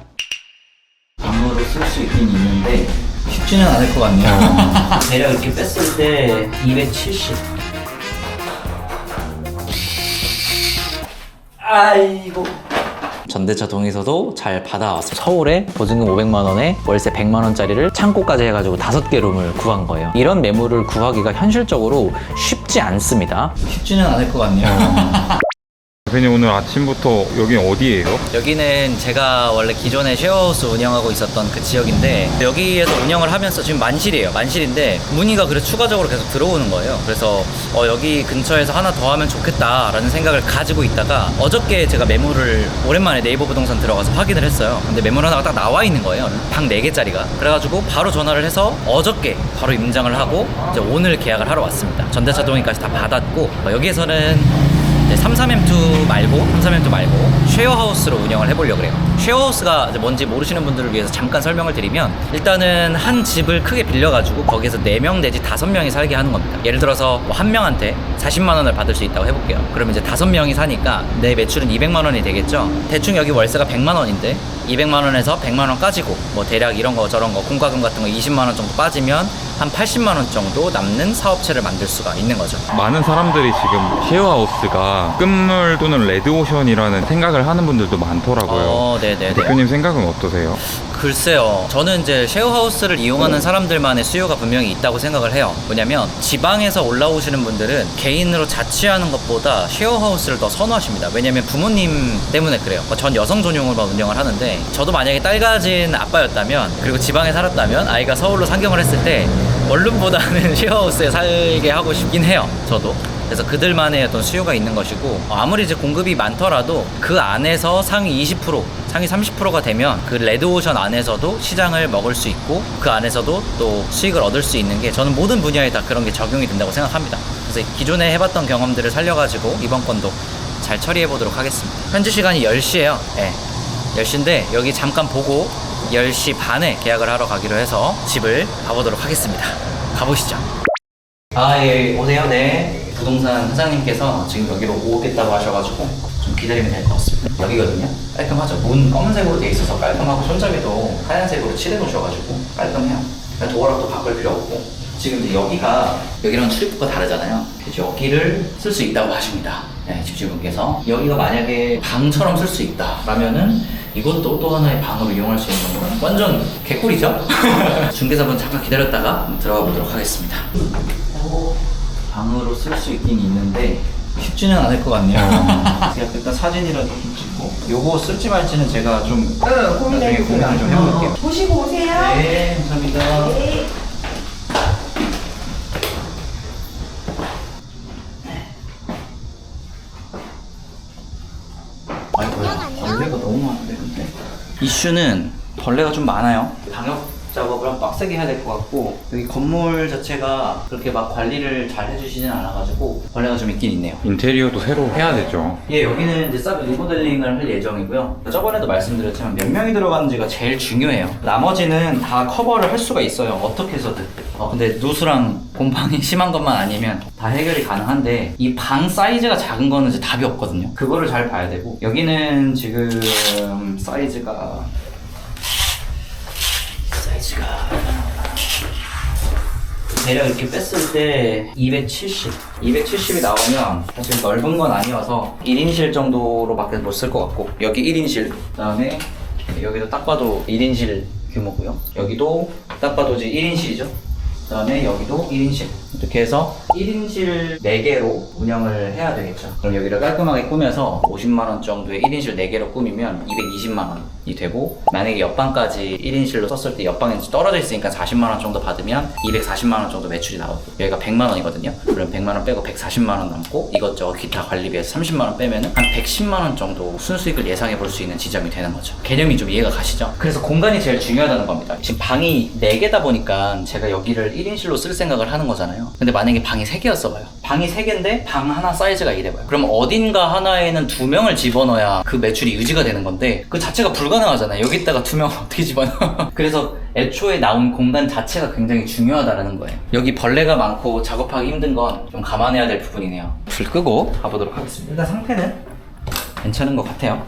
방어로 쓸 수 있긴 있는데 쉽지는 않을 것 같네요. 대략 이렇게 뺐을 때 270. 아이고. 전대차 동의서도 잘 받아왔어요. 서울에 보증금 500만 원에 월세 100만 원짜리를 창고까지 해가지고 5개 룸을 구한 거예요. 이런 매물을 구하기가 현실적으로 쉽지 않습니다. 쉽지는 않을 것 같네요. 대표님 오늘 아침부터 여긴 어디예요? 여기는 제가 원래 기존에 쉐어하우스 운영하고 있었던 그 지역인데, 여기에서 운영을 하면서 지금 만실이에요. 만실인데 문의가 그래서 추가적으로 계속 들어오는 거예요. 그래서 여기 근처에서 하나 더 하면 좋겠다라는 생각을 가지고 있다가 어저께 제가 매물을 오랜만에 네이버 부동산 들어가서 확인을 했어요. 근데 매물 하나가 딱 나와 있는 거예요. 방 4개짜리가. 그래가지고 바로 전화를 해서 어저께 바로 임장을 하고 이제 오늘 계약을 하러 왔습니다. 전대차 동의까지 다 받았고, 여기에서는 3,4멘토 말고 쉐어하우스로 운영을 해보려고 그래요. 쉐어하우스가 뭔지 모르시는 분들을 위해서 잠깐 설명을 드리면, 일단은 한 집을 크게 빌려가지고 거기에서 4명 내지 5명이 살게 하는 겁니다. 예를 들어서 한 명한테 40만 원을 받을 수 있다고 해볼게요. 그러면 이제 5명이 사니까 내 매출은 200만 원이 되겠죠. 대충 여기 월세가 100만 원인데 200만 원에서 100만 원 까지고 대략 이런 거 저런 거 공과금 같은 거 20만 원 정도 빠지면 한 80만 원 정도 남는 사업체를 만들 수가 있는 거죠. 많은 사람들이 지금 쉐어하우스가 끝물 또는 레드오션이라는 생각을 하는 분들도 많더라고요. 네네네. 대표님 생각은 어떠세요? 글쎄요, 저는 이제 쉐어하우스를 이용하는 사람들만의 수요가 분명히 있다고 생각을 해요. 뭐냐면 지방에서 올라오시는 분들은 개인으로 자취하는 것보다 쉐어하우스를 더 선호하십니다. 왜냐면 부모님 때문에 그래요. 전 여성 전용으로만 운영을 하는데, 저도 만약에 딸 가진 아빠였다면, 그리고 지방에 살았다면, 아이가 서울로 상경을 했을 때 원룸보다는 쉐어하우스에 살게 하고 싶긴 해요, 저도. 그래서 그들만의 어떤 수요가 있는 것이고, 아무리 이제 공급이 많더라도 그 안에서 상위 20%, 상위 30%가 되면 그 레드오션 안에서도 시장을 먹을 수 있고, 그 안에서도 또 수익을 얻을 수 있는 게, 저는 모든 분야에 다 그런 게 적용이 된다고 생각합니다. 그래서 기존에 해봤던 경험들을 살려가지고 이번 건도 잘 처리해 보도록 하겠습니다. 현지 시간이 10시예요. 네, 10시인데 여기 잠깐 보고 10시 반에 계약을 하러 가기로 해서 집을 가보도록 하겠습니다. 가보시죠. 예, 오세요. 네. 부동산 사장님께서 지금 여기로 오겠다고 하셔가지고 좀 기다리면 될 것 같습니다. 여기거든요. 깔끔하죠. 문 검은색으로 돼 있어서 깔끔하고 손잡이도 하얀색으로 칠해 놓으셔가지고 깔끔해요. 도어락도 바꿀 필요 없고. 지금 이제 여기랑 출입구가 다르잖아요. 그래서 여기를 쓸 수 있다고 하십니다. 네, 집주인분께서 여기가 만약에 방처럼 쓸 수 있다라면은 이것도 또 하나의 방으로 이용할 수 있는 건 완전 개꿀이죠? 중개사분 잠깐 기다렸다가 들어가 보도록 하겠습니다. 방으로 쓸 수 있긴 있는데 쉽지는 않을 것 같네요. 제가 일단 사진이라도 좀 찍고 요거 쓸지 말지는 제가 좀 나중에 고민을 좀 해볼게요. 보시고 오세요. 네, 감사합니다. 네. 아이고야, 벌레가 너무 많은데 근데 이슈는 벌레가 좀 많아요. 방역 작업을 한 빡세게 해야 될 것 같고 여기 건물 자체가 그렇게 막 관리를 잘 해주시진 않아가지고 벌레가 좀 있긴 있네요. 인테리어도 새로 해야 되죠. 예, 여기는 이제 싹 리모델링을 할 예정이고요. 저번에도 말씀드렸지만 몇 명이 들어가는지가 제일 중요해요. 나머지는 다 커버를 할 수가 있어요. 어떻게 해서든. 근데 누수랑 곰팡이 심한 것만 아니면 다 해결이 가능한데 이 방 사이즈가 작은 거는 이제 답이 없거든요. 그거를 잘 봐야 되고 여기는 지금 사이즈가 대략 이렇게 뺐을 때 270이 나오면 사실 넓은 건 아니어서 1인실 정도로밖에 못 쓸 것 같고 여기 1인실 그 다음에 여기도 딱 봐도 1인실 규모고요. 여기도 딱 봐도 이제 1인실이죠. 그 다음에 여기도 1인실 이렇게 해서 1인실 4개로 운영을 해야 되겠죠. 그럼 여기를 깔끔하게 꾸며서 50만원 정도의 1인실 4개로 꾸미면 220만원이 되고 만약에 옆방까지 1인실로 썼을 때 옆방에 떨어져 있으니까 40만원 정도 받으면 240만원 정도 매출이 나오고 여기가 100만원이거든요. 그럼 100만원 빼고 140만원 남고 이것저것 기타 관리비에서 30만원 빼면은 한 110만원 정도 순수익을 예상해 볼 수 있는 지점이 되는 거죠. 개념이 좀 이해가 가시죠? 그래서 공간이 제일 중요하다는 겁니다. 지금 방이 4개다 보니까 제가 여기를 1인실로 쓸 생각을 하는 거잖아요. 근데 만약에 방이 3개였어 봐요. 방이 3개인데 방 하나 사이즈가 이래 봐요. 그럼 어딘가 하나에는 2명을 집어넣어야 그 매출이 유지가 되는 건데 그 자체가 불가능하잖아요. 여기다가 2명을 어떻게 집어넣어. 그래서 애초에 나온 공간 자체가 굉장히 중요하다는 거예요. 여기 벌레가 많고 작업하기 힘든 건 좀 감안해야 될 부분이네요. 불 끄고 가보도록 하겠습니다. 일단 상태는 괜찮은 것 같아요.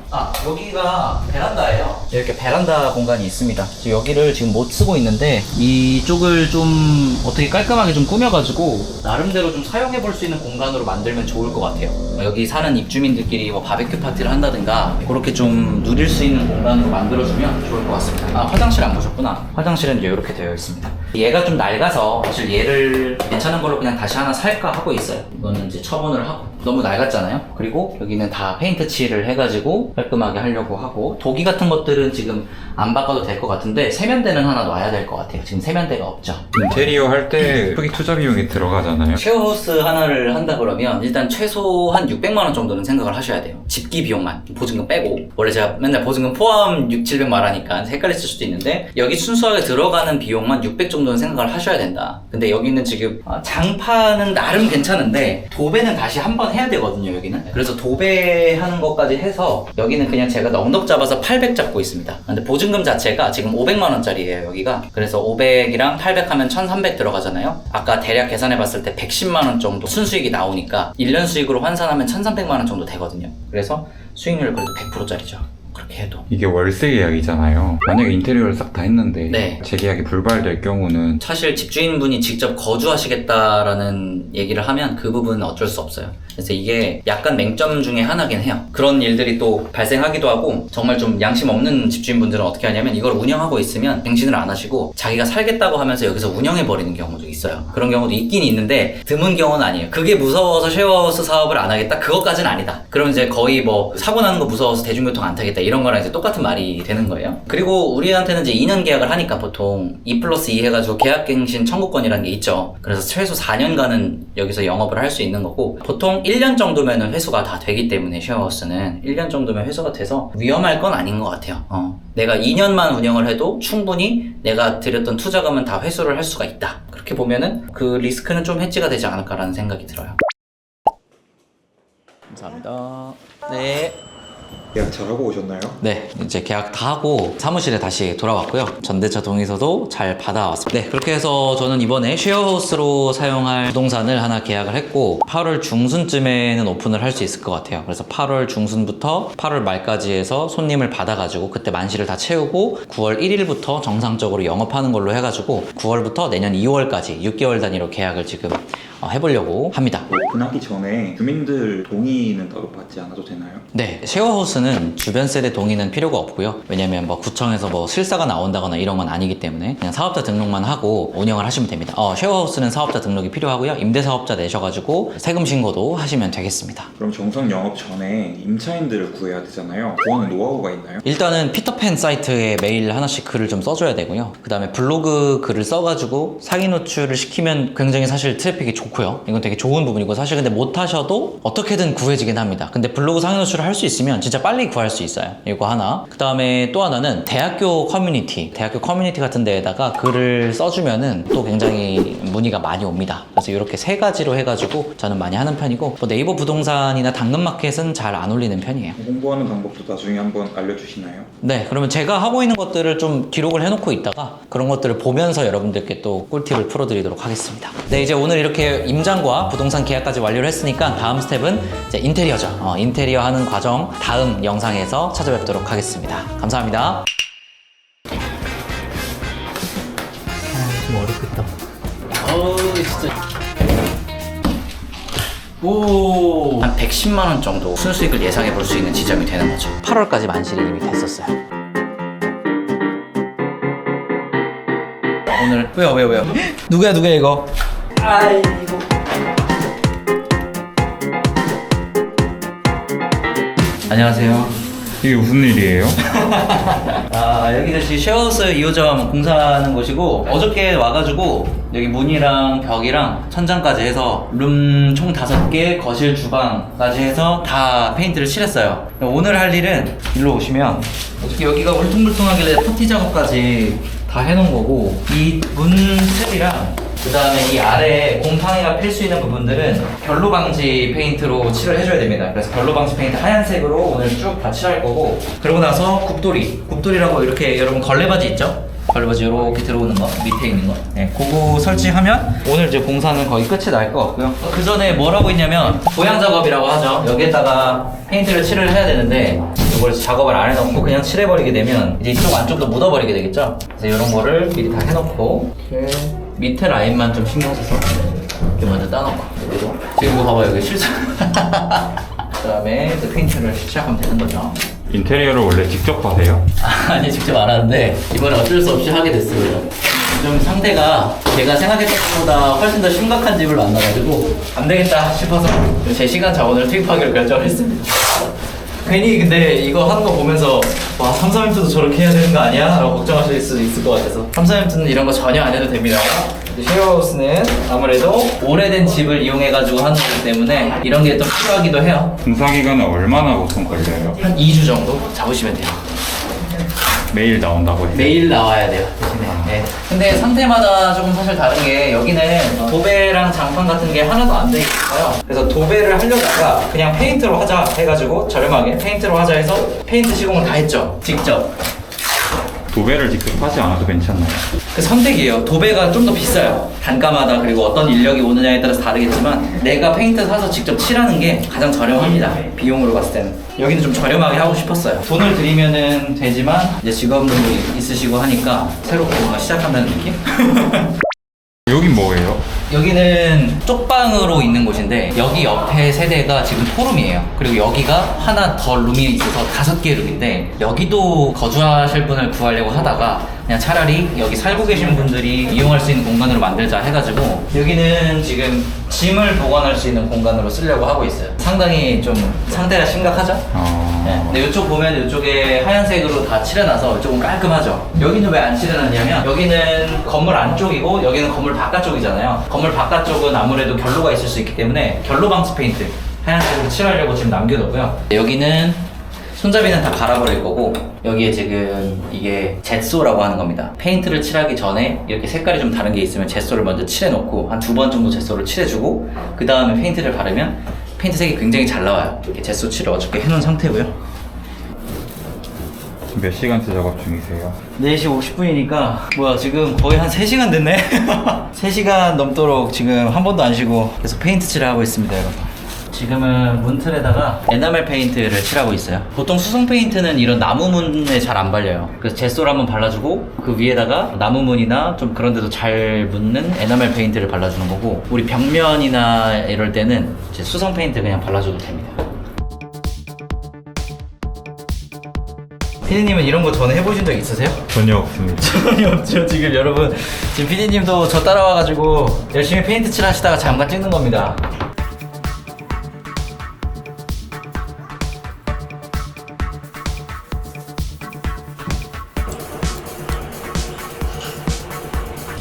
여기가 베란다예요. 이렇게 베란다 공간이 있습니다. 여기를 지금 못 쓰고 있는데 이쪽을 좀 어떻게 깔끔하게 좀 꾸며가지고 나름대로 좀 사용해 볼 수 있는 공간으로 만들면 좋을 것 같아요. 여기 사는 입주민들끼리 뭐 바베큐 파티를 한다든가 그렇게 좀 누릴 수 있는 공간으로 만들어주면 좋을 것 같습니다. 화장실 안 보셨구나. 화장실은 이제 이렇게 되어 있습니다. 얘가 좀 낡아서 사실 얘를 괜찮은 걸로 그냥 다시 하나 살까 하고 있어요. 이거는 이제 처분을 하고 너무 낡았잖아요. 그리고 여기는 다 페인트 칠을 해가지고 깔끔하게 하려고 하고 도기 같은 것들은 지금 안 바꿔도 될 것 같은데 세면대는 하나 놔야 될 것 같아요. 지금 세면대가 없죠. 인테리어 할 때 크게 투자 비용이 들어가잖아요. 쉐어하우스 하나를 한다 그러면 일단 최소 한 600만원 정도는 생각을 하셔야 돼요. 집기 비용만 보증금 빼고 원래 제가 맨날 보증금 포함 600-700 말하니까 헷갈렸을 수도 있는데 여기 순수하게 들어가는 비용만 600 정도는 생각을 하셔야 된다. 근데 여기는 지금 장판은 나름 괜찮은데 도배는 다시 한번 해야 되거든요. 여기는 그래서 도배하는 것까지 해서 여기는 그냥 제가 넉넉 잡아서 800 잡고 있습니다. 근데 보증금 자체가 지금 500만원짜리예요 여기가. 그래서 500이랑 800 하면 1300 들어가잖아요. 아까 대략 계산해 봤을 때 110만원 정도 순수익이 나오니까 1년 수익으로 환산하면 1300만원 정도 되거든요. 그래서 수익률 그래도 100%짜리죠. 그렇게 해도. 이게 월세 계약이잖아요. 만약에 인테리어를 싹 다 했는데 네. 재계약이 불발될 경우는 사실 집주인분이 직접 거주하시겠다라는 얘기를 하면 그 부분은 어쩔 수 없어요. 그래서 이게 약간 맹점 중에 하나긴 해요. 그런 일들이 또 발생하기도 하고 정말 좀 양심 없는 집주인분들은 어떻게 하냐면 이걸 운영하고 있으면 갱신을 안 하시고 자기가 살겠다고 하면서 여기서 운영해버리는 경우도 있어요. 그런 경우도 있긴 있는데 드문 경우는 아니에요. 그게 무서워서 쉐어하우스 사업을 안 하겠다? 그것까지는 아니다. 그럼 이제 거의 뭐 사고 나는 거 무서워서 대중교통 안 타겠다 이런 거랑 이제 똑같은 말이 되는 거예요. 그리고 우리한테는 이제 2년 계약을 하니까 보통 2+2 해가지고 계약갱신 청구권이라는 게 있죠. 그래서 최소 4년간은 여기서 영업을 할 수 있는 거고 보통 1년 정도면 회수가 다 되기 때문에 쉐어하우스는 1년 정도면 회수가 돼서 위험할 건 아닌 것 같아요. 내가 2년만 운영을 해도 충분히 내가 들였던 투자금은 다 회수를 할 수가 있다. 그렇게 보면은 그 리스크는 좀 해지가 되지 않을까라는 생각이 들어요. 감사합니다. 네. 계약 잘하고 오셨나요? 네, 이제 계약 다 하고 사무실에 다시 돌아왔고요. 전대차 동의서도 잘 받아왔습니다. 네, 그렇게 해서 저는 이번에 쉐어하우스로 사용할 부동산을 하나 계약을 했고 8월 중순쯤에는 오픈을 할 수 있을 것 같아요. 그래서 8월 중순부터 8월 말까지 해서 손님을 받아가지고 그때 만실을 다 채우고 9월 1일부터 정상적으로 영업하는 걸로 해가지고 9월부터 내년 2월까지 6개월 단위로 계약을 지금 해보려고 합니다. 오픈하기 전에 주민들 동의는 따로 받지 않아도 되나요? 네, 쉐어하우스는 주변 세대 동의는 필요가 없고요. 왜냐면 뭐 구청에서 뭐 실사가 나온다거나 이런 건 아니기 때문에 그냥 사업자 등록만 하고 운영을 하시면 됩니다. 쉐어하우스는 사업자 등록이 필요하고요. 임대사업자 내셔가지고 세금 신고도 하시면 되겠습니다. 그럼 정상 영업 전에 임차인들을 구해야 되잖아요. 구하는 노하우가 있나요? 일단은 피터팬 사이트에 매일 하나씩 글을 좀 써줘야 되고요. 그 다음에 블로그 글을 써가지고 상위 노출을 시키면 굉장히 사실 트래픽이 좋고요. 이건 되게 좋은 부분이고 사실 근데 못하셔도 어떻게든 구해지긴 합니다. 근데 블로그 상위 노출을 할 수 있으면 진짜 빨리 구할 수 있어요. 이거 하나. 그 다음에 또 하나는 대학교 커뮤니티 같은 데에다가 글을 써주면은 또 굉장히 문의가 많이 옵니다. 그래서 이렇게 세 가지로 해가지고 저는 많이 하는 편이고 뭐 네이버 부동산이나 당근마켓은 잘 안 올리는 편이에요. 홍보하는 방법도 나중에 한번 알려주시나요? 네, 그러면 제가 하고 있는 것들을 좀 기록을 해놓고 있다가 그런 것들을 보면서 여러분들께 또 꿀팁을 풀어드리도록 하겠습니다. 네, 이제 오늘 이렇게 임장과 부동산 계약까지 완료를 했으니까 다음 스텝은 이제 인테리어죠. 인테리어 하는 과정 다음 영상에서 찾아뵙도록 하겠습니다. 감사합니다. 좀 어렵겠다. 진짜. 오, 한 110만 원 정도 순수익을 예상해 볼 수 있는 지점이 되는 거죠. 8월까지 만실이 이미 됐었어요. 오늘 왜요? 누구야 이거? 아이고. 안녕하세요. 이게 무슨 일이에요? 여기는 지금 쉐어하우스 2호점 공사하는 곳이고 어저께 와가지고 여기 문이랑 벽이랑 천장까지 해서 룸 총 5개, 거실, 주방까지 해서 다 페인트를 칠했어요. 오늘 할 일은 일로 오시면 어저께 여기가 울퉁불퉁하길래 퍼티 작업까지 다 해놓은 거고 이 문 스텝이랑 그 다음에 이 아래 곰팡이가 필 수 있는 부분들은 결로 방지 페인트로 칠을 해줘야 됩니다. 그래서 결로 방지 페인트 하얀색으로 오늘 쭉 다 칠할 거고 그러고 나서 굽돌이라고 이렇게 여러분 걸레바지 있죠? 걸레바지 이렇게 들어오는 거 밑에 있는 거 네, 그거 설치하면 오늘 이제 공사는 거의 끝이 날 것 같고요. 그 전에 뭘 하고 있냐면 보양 작업이라고 하죠. 여기에다가 페인트를 칠을 해야 되는데 이걸 작업을 안 해놓고 그냥 칠해버리게 되면 이제 이쪽 안쪽도 묻어버리게 되겠죠. 그래서 이런 거를 미리 다 해놓고 이렇게 밑에 라인만 좀 신경 써서 이렇게 먼저 따놓고 그리고 지금 이거 봐봐요. 여기 실착 그 다음에 이제 페인트를 시작하면 되는 거죠. 인테리어를 원래 직접 하세요? 아니 직접 안 하는데 이번에 어쩔 수 없이 하게 됐습니다. 좀 상태가 제가 생각했던 것보다 훨씬 더 심각한 집을 만나가지고 안 되겠다 싶어서 제 시간 자원을 투입하기로 결정을 했습니다. 괜히 근데 이거 하는 거 보면서 와 삼사임트도 저렇게 해야 되는 거 아니야? 라고 걱정하실 수도 있을 것 같아서 삼사임트는 이런 거 전혀 안 해도 됩니다. 쉐어하우스는 아무래도 오래된 집을 이용해가지고 하는 거기 때문에 이런 게 또 필요하기도 해요. 공사 기간은 얼마나 보통 걸려요? 한 2주 정도 잡으시면 돼요. 매일 나온다고 해요? 매일 나와야 돼요. 대신에. 네. 근데 상태마다 조금 사실 다른 게 여기는 도배랑 장판 같은 게 하나도 안 돼 있어요. 그래서 도배를 하려다가 그냥 페인트로 하자 해가지고 저렴하게 페인트로 하자 해서 페인트 시공을 다 했죠. 직접. 도배를 직접 하지 않아도 괜찮나요? 그 선택이에요. 도배가 좀 더 비싸요. 단가마다 그리고 어떤 인력이 오느냐에 따라서 다르겠지만 내가 페인트 사서 직접 칠하는 게 가장 저렴합니다. 비용으로 봤을 때는. 여기는 좀 저렴하게 하고 싶었어요. 돈을 들이면은 되지만 이제 직원분들이 있으시고 하니까 새롭게 뭔가 시작한다는 느낌? 여긴 뭐예요? 여기는 쪽방으로 있는 곳인데 여기 옆에 세대가 지금 포룸이에요. 그리고 여기가 하나 더 룸이 있어서 5개 룸인데 여기도 거주하실 분을 구하려고 하다가 그냥 차라리 여기 살고 계신 분들이 이용할 수 있는 공간으로 만들자 해가지고 여기는 지금 짐을 보관할 수 있는 공간으로 쓰려고 하고 있어요. 상당히 좀 상태가 심각하죠? 네. 근데 이쪽 보면 이쪽에 하얀색으로 다 칠해놔서 이쪽은 깔끔하죠. 여기는 왜 안 칠해놨냐면 여기는 건물 안쪽이고 여기는 건물 바깥쪽이잖아요. 건물 바깥쪽은 아무래도 결로가 있을 수 있기 때문에 결로 방지 페인트 하얀색으로 칠하려고 지금 남겨놓고요. 여기는 손잡이는 다 갈아버릴 거고 여기에 지금 이게 젯소라고 하는 겁니다. 페인트를 칠하기 전에 이렇게 색깔이 좀 다른 게 있으면 젯소를 먼저 칠해놓고 한 2번 정도 젯소를 칠해주고 그 다음에 페인트를 바르면 페인트 색이 굉장히 잘 나와요. 이렇게 제소칠을 어저께 해놓은 상태고요. 몇 시간째 작업 중이세요? 4시 50분이니까 뭐야 지금 거의 한 3시간 됐네? 3시간 넘도록 지금 한 번도 안 쉬고 계속 페인트 칠을 하고 있습니다, 여러분. 지금은 문틀에다가 에나멜 페인트를 칠하고 있어요. 보통 수성 페인트는 이런 나무문에 잘 안 발려요. 그래서 젯소를 한번 발라주고 그 위에다가 나무문이나 좀 그런 데도 잘 묻는 에나멜 페인트를 발라주는 거고, 우리 벽면이나 이럴 때는 이제 수성 페인트 그냥 발라줘도 됩니다. 피디님은 이런 거 전에 해보신 적 있으세요? 전혀 없습니다. 전혀 없죠. 지금 여러분, 지금 피디님도 저 따라와가지고 열심히 페인트 칠 하시다가 잠깐 찍는 겁니다.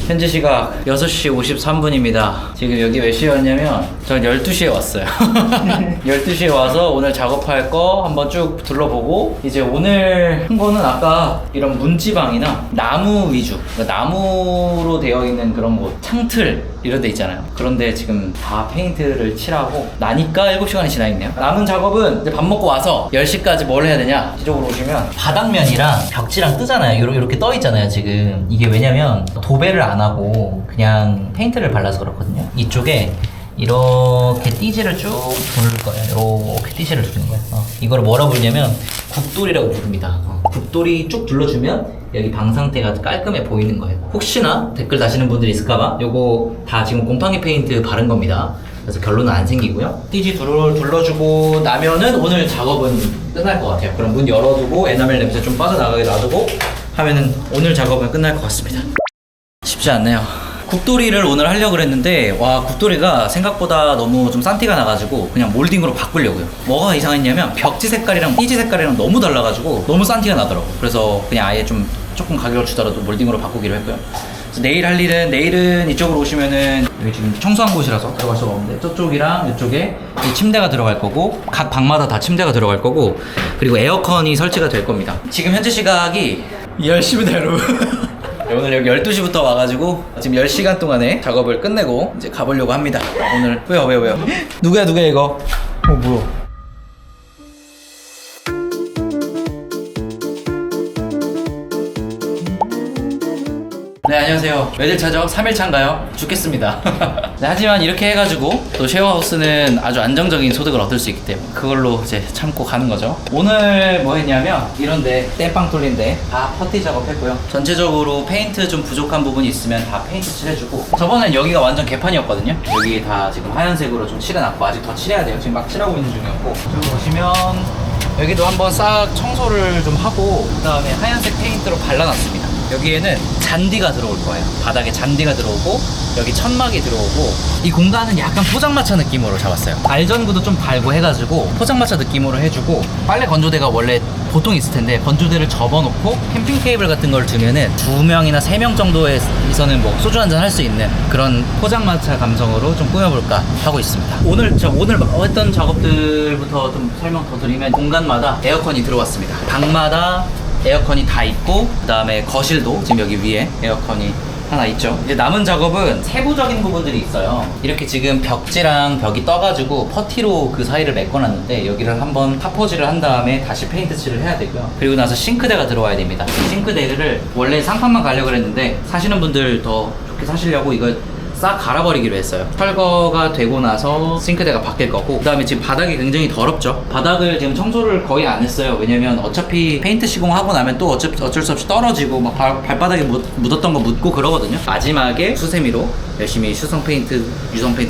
현재 시각 6시 53분입니다. 지금 여기 몇 시에 왔냐면 전 12시에 왔어요. 12시에 와서 오늘 작업할 거 한번 쭉 둘러보고, 이제 오늘 한 거는 아까 이런 문지방이나 나무 위주, 그러니까 나무로 되어 있는 그런 곳, 창틀 이런 데 있잖아요. 그런데 지금 다 페인트를 칠하고 나니까 7시간이 지나 있네요. 남은 작업은 이제 밥 먹고 와서 10시까지 뭘 해야 되냐, 이쪽으로 오시면 바닥면이랑 벽지랑 뜨잖아요. 이렇게 떠 있잖아요. 지금 이게 왜냐면 도배를 안 하고 그냥 페인트를 발라서 그렇거든요. 이쪽에 이렇게 띠지를 쭉 두를 거예요. 이렇게 띠지를 두는 거예요. 이거를 뭐라 부르냐면 국돌이라고 부릅니다. 국돌이 쭉 둘러주면 여기 방 상태가 깔끔해 보이는 거예요. 혹시나 댓글 다시는 분들이 있을까봐 요거 다 지금 곰팡이 페인트 바른 겁니다. 그래서 결론은 안 생기고요. 띠지 둘러주고 나면은 오늘 작업은 끝날 것 같아요. 그럼 문 열어두고 에나멜 냄새 좀 빠져나가게 놔두고 하면은 오늘 작업은 끝날 것 같습니다. 쉽지 않네요. 국돌이를 오늘 하려고 그랬는데, 와, 국돌이가 생각보다 너무 좀 싼티가 나가지고 그냥 몰딩으로 바꾸려고요. 뭐가 이상했냐면 벽지 색깔이랑 띠지 색깔이랑 너무 달라가지고 너무 싼티가 나더라고. 그래서 그냥 아예 조금 가격을 주더라도 몰딩으로 바꾸기로 했고요. 그래서 내일은 이쪽으로 오시면은, 여기 지금 청소한 곳이라서 들어갈 수가 없는데 저쪽이랑 이쪽에 이 침대가 들어갈 거고, 각 방마다 다 침대가 들어갈 거고, 그리고 에어컨이 설치가 될 겁니다. 지금 현재 시각이 10시입니다, 여러분. 오늘 여기 12시부터 와가지고 지금 10시간 동안에 작업을 끝내고 이제 가보려고 합니다. 오늘 왜요? 누구야 이거? 뭐야? 네, 안녕하세요. 며칠 차죠? 3일차인가요? 죽겠습니다. 네, 하지만 이렇게 해가지고 또 쉐어하우스는 아주 안정적인 소득을 얻을 수 있기 때문에 그걸로 이제 참고 가는 거죠. 오늘 뭐 했냐면 이런데 땜빵 뚫린데 다 퍼티 작업했고요. 전체적으로 페인트 좀 부족한 부분이 있으면 다 페인트 칠해주고, 저번엔 여기가 완전 개판이었거든요. 여기 다 지금 하얀색으로 좀 칠해놨고 아직 더 칠해야 돼요. 지금 막 칠하고 있는 중이었고, 여기 보시면 여기도 한번 싹 청소를 좀 하고 그 다음에 하얀색 페인트로 발라놨습니다. 여기에는 잔디가 들어올 거예요. 바닥에 잔디가 들어오고 여기 천막이 들어오고, 이 공간은 약간 포장마차 느낌으로 잡았어요. 알전구도 좀 달고 해가지고 포장마차 느낌으로 해주고, 빨래 건조대가 원래 보통 있을 텐데 건조대를 접어놓고 캠핑 테이블 같은 걸 두면은 2명이나 3명 정도에서는 뭐 소주 한잔 할 수 있는 그런 포장마차 감성으로 좀 꾸며볼까 하고 있습니다. 오늘 했던 작업들부터 좀 설명 더 드리면, 공간마다 에어컨이 들어왔습니다. 방마다 에어컨이 다 있고, 그 다음에 거실도 지금 여기 위에 에어컨이 하나 있죠. 이제 남은 작업은 세부적인 부분들이 있어요. 이렇게 지금 벽지랑 벽이 떠가지고 퍼티로 그 사이를 메꿔놨는데 여기를 한번 타포질을 한 다음에 다시 페인트 칠을 해야 되고요. 그리고 나서 싱크대가 들어와야 됩니다. 싱크대를 원래 상판만 가려고 했는데 사시는 분들 더 좋게 사시려고 이걸 싹 갈아버리기로 했어요. 철거가 되고 나서 싱크대가 바뀔 거고, 그 다음에 지금 바닥이 굉장히 더럽죠. 바닥을 지금 청소를 거의 안 했어요. 왜냐면 어차피 페인트 시공하고 나면 또 어쩔 수 없이 떨어지고 막 발바닥에 묻었던 거 묻고 그러거든요. 마지막에 수세미로 열심히 유성 페인트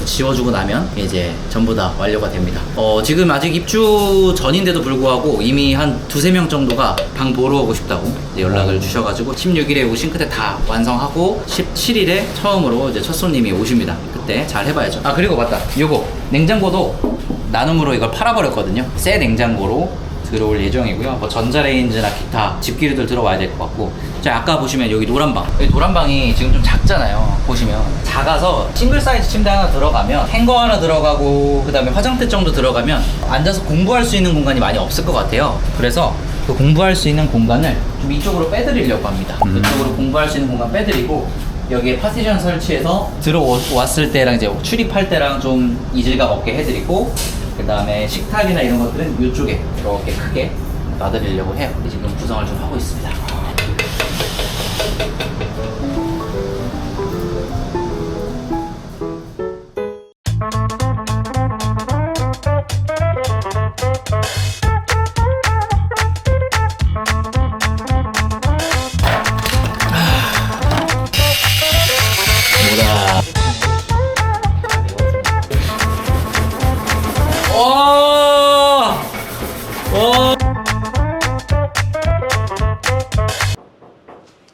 지워주고 나면 이제 전부 다 완료가 됩니다. 지금 아직 입주 전인데도 불구하고 이미 한 2-3명 정도가 방 보러 오고 싶다고 연락을 주셔가지고 16일에 싱크대 다 완성하고 17일에 처음으로 이제 첫 손님이 오십니다. 그때 잘 해봐야죠. 아, 그리고 맞다, 요거 냉장고도 나눔으로 이걸 팔아버렸거든요. 새 냉장고로 들어올 예정이고요. 뭐 전자레인지나 기타 집기류들 들어와야 될 것 같고, 자, 아까 보시면 여기 노란방, 여기 노란방이 지금 좀 작잖아요. 보시면 작아서 싱글 사이즈 침대 하나 들어가면 행거 하나 들어가고 그 다음에 화장대 정도 들어가면 앉아서 공부할 수 있는 공간이 많이 없을 것 같아요. 그래서 그 공부할 수 있는 공간을 좀 이쪽으로 빼드리려고 합니다. 이쪽으로 공부할 수 있는 공간 빼드리고, 여기에 파티션 설치해서 들어왔을 때랑 이제 출입할 때랑 좀 이질감 없게 해드리고, 그 다음에 식탁이나 이런 것들은 이쪽에 이렇게 크게 놔드리려고 해요. 지금 구성을 좀 하고 있습니다.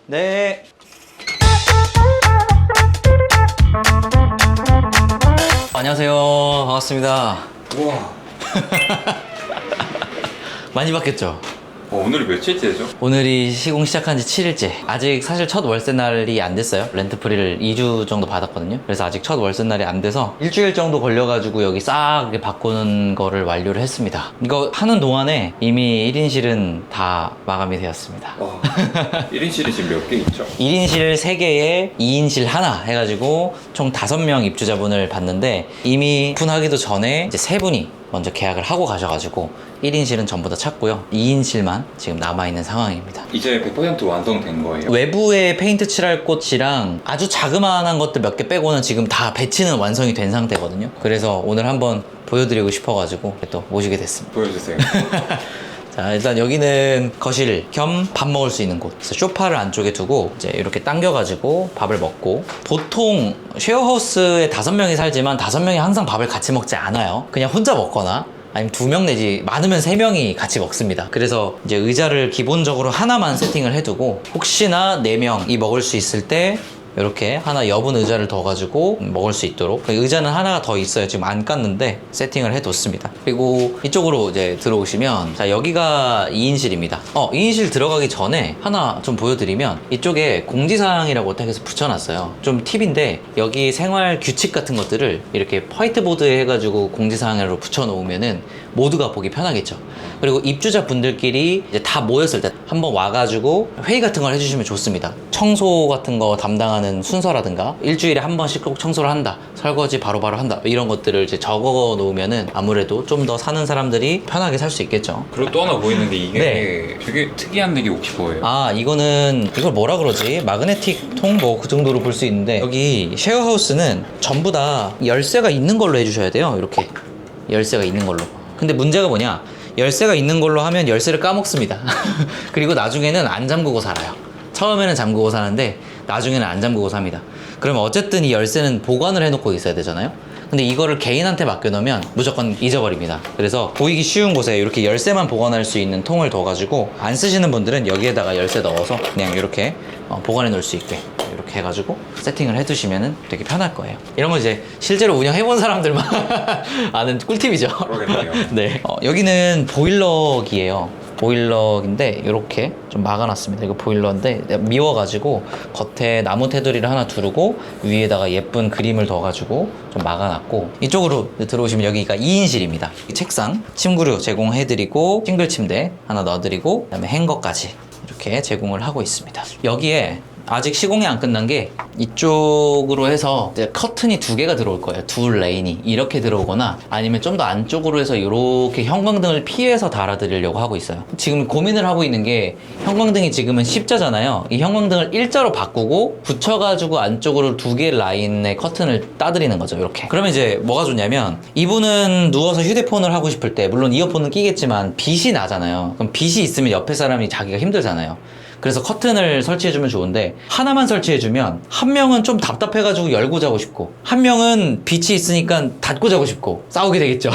네. 안녕하세요. 반갑습니다. 우와. 많이 바뀌었죠? 오늘이 며칠째죠? 오늘이 시공 시작한 지 7일째. 아직 사실 첫 월세 날이 안 됐어요. 렌트프리를 2주 정도 받았거든요. 그래서 아직 첫 월세 날이 안 돼서 일주일 정도 걸려가지고 여기 싹 이렇게 바꾸는 거를 완료를 했습니다. 이거 하는 동안에 이미 1인실은 다 마감이 되었습니다. 1인실이 지금 몇 개 있죠? 1인실 3개에 2인실 하나 해가지고 총 5명 입주자분을 봤는데 이미 오픈하기도 전에 이제 3분이 먼저 계약을 하고 가셔가지고 1인실은 전부 다 찼고요. 2인실만 지금 남아있는 상황입니다. 이제 100% 완성된 거예요? 외부에 페인트 칠할 곳이랑 아주 자그마한 것들 몇 개 빼고는 지금 다 배치는 완성이 된 상태거든요. 그래서 오늘 한번 보여드리고 싶어가지고 또 모시게 됐습니다. 보여주세요. 자, 일단 여기는 거실 겸 밥 먹을 수 있는 곳. 그래서 소파를 안쪽에 두고 이제 이렇게 당겨가지고 밥을 먹고, 보통 쉐어하우스에 5명이 살지만 5명이 항상 밥을 같이 먹지 않아요. 그냥 혼자 먹거나 아니면 2명 내지 많으면 3명이 같이 먹습니다. 그래서 이제 의자를 기본적으로 하나만 세팅을 해두고 혹시나 4명이 먹을 수 있을 때 이렇게 하나 여분 의자를 더 가지고 먹을 수 있도록, 의자는 하나가 더 있어요. 지금 안 깠는데 세팅을 해뒀습니다. 그리고 이쪽으로 이제 들어오시면, 자, 여기가 2인실입니다. 2인실 들어가기 전에 하나 좀 보여드리면, 이쪽에 공지사항이라고 택해서 붙여놨어요. 좀 팁인데, 여기 생활 규칙 같은 것들을 이렇게 화이트보드에 해가지고 공지사항으로 붙여놓으면은 모두가 보기 편하겠죠. 그리고 입주자 분들끼리 이제 다 모였을 때 한번 와가지고 회의 같은 걸 해주시면 좋습니다. 청소 같은 거 담당하는 순서라든가, 일주일에 한 번씩 꼭 청소를 한다, 설거지 바로바로 한다, 이런 것들을 이제 적어 놓으면은 아무래도 좀 더 사는 사람들이 편하게 살 수 있겠죠. 그리고 또 하나 보이는데 이게 네. 되게 특이한 게 혹시 뭐예요? 이거는, 이걸 뭐라 그러지? 마그네틱 통? 뭐 그 정도로 볼 수 있는데, 여기 쉐어하우스는 전부 다 열쇠가 있는 걸로 해주셔야 돼요. 이렇게 열쇠가 있는 걸로. 근데 문제가 뭐냐, 열쇠가 있는 걸로 하면 열쇠를 까먹습니다. 그리고 나중에는 안 잠그고 살아요. 처음에는 잠그고 사는데 나중에는 안 잠그고 삽니다. 그러면 어쨌든 이 열쇠는 보관을 해놓고 있어야 되잖아요. 근데 이거를 개인한테 맡겨놓으면 무조건 잊어버립니다. 그래서 보이기 쉬운 곳에 이렇게 열쇠만 보관할 수 있는 통을 둬가지고, 안 쓰시는 분들은 여기에다가 열쇠 넣어서 그냥 이렇게 보관해 놓을 수 있게 이렇게 해가지고 세팅을 해두시면 되게 편할 거예요. 이런 거 이제 실제로 운영해본 사람들만 아는 꿀팁이죠. 그러겠네요. 네. 여기는 보일러기예요. 보일러인데 이렇게 좀 막아놨습니다. 이거 보일러인데 미워가지고 겉에 나무 테두리를 하나 두르고 위에다가 예쁜 그림을 넣어가지고 좀 막아놨고, 이쪽으로 들어오시면 여기가 2인실입니다. 책상, 침구류 제공해드리고 싱글 침대 하나 넣어드리고 그다음에 행거까지 이렇게 제공을 하고 있습니다. 여기에 아직 시공이 안 끝난 게, 이쪽으로 해서 이제 커튼이 2개가 들어올 거예요. 2레인이 이렇게 들어오거나, 아니면 좀 더 안쪽으로 해서 이렇게 형광등을 피해서 달아드리려고 하고 있어요. 지금 고민을 하고 있는 게, 형광등이 지금은 십자잖아요. 이 형광등을 일자로 바꾸고 붙여가지고 안쪽으로 2개 라인의 커튼을 따드리는 거죠. 이렇게. 그러면 이제 뭐가 좋냐면, 이분은 누워서 휴대폰을 하고 싶을 때, 물론 이어폰은 끼겠지만 빛이 나잖아요. 그럼 빛이 있으면 옆에 사람이 자기가 힘들잖아요. 그래서 커튼을 설치해주면 좋은데, 하나만 설치해주면 한 명은 좀 답답해가지고 열고 자고 싶고, 한 명은 빛이 있으니까 닫고 자고 싶고, 싸우게 되겠죠.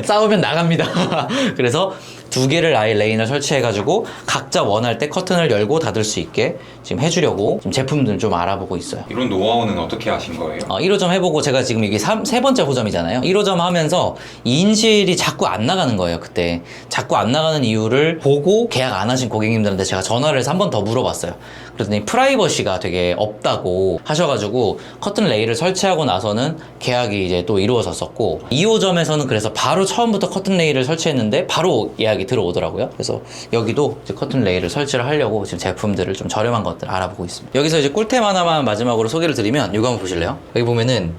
싸우면 나갑니다. 그래서 2개를 아예 레인을 설치해가지고 각자 원할 때 커튼을 열고 닫을 수 있게 지금 해주려고 지금 제품들을 좀 알아보고 있어요. 이런 노하우는 어떻게 하신 거예요? 1호점 해보고, 제가 지금 이게 세 번째 호점이잖아요. 1호점 하면서 2인실이 자꾸 안 나가는 거예요. 그때 자꾸 안 나가는 이유를 보고 계약 안 하신 고객님들한테 제가 전화를 해서 한 번 더 물어봤어요. 그랬더니 프라이버시가 되게 없다고 하셔가지고 커튼 레일을 설치하고 나서는 계약이 이제 또 이루어졌었고, 2호점에서는 그래서 바로 처음부터 커튼 레일을 설치했는데 바로 예약이 들어오더라고요. 그래서 여기도 이제 커튼 레일을 설치를 하려고 지금 제품들을 좀 저렴한 것들 알아보고 있습니다. 여기서 이제 꿀템 하나만 마지막으로 소개를 드리면, 이거 한번 보실래요? 여기 보면은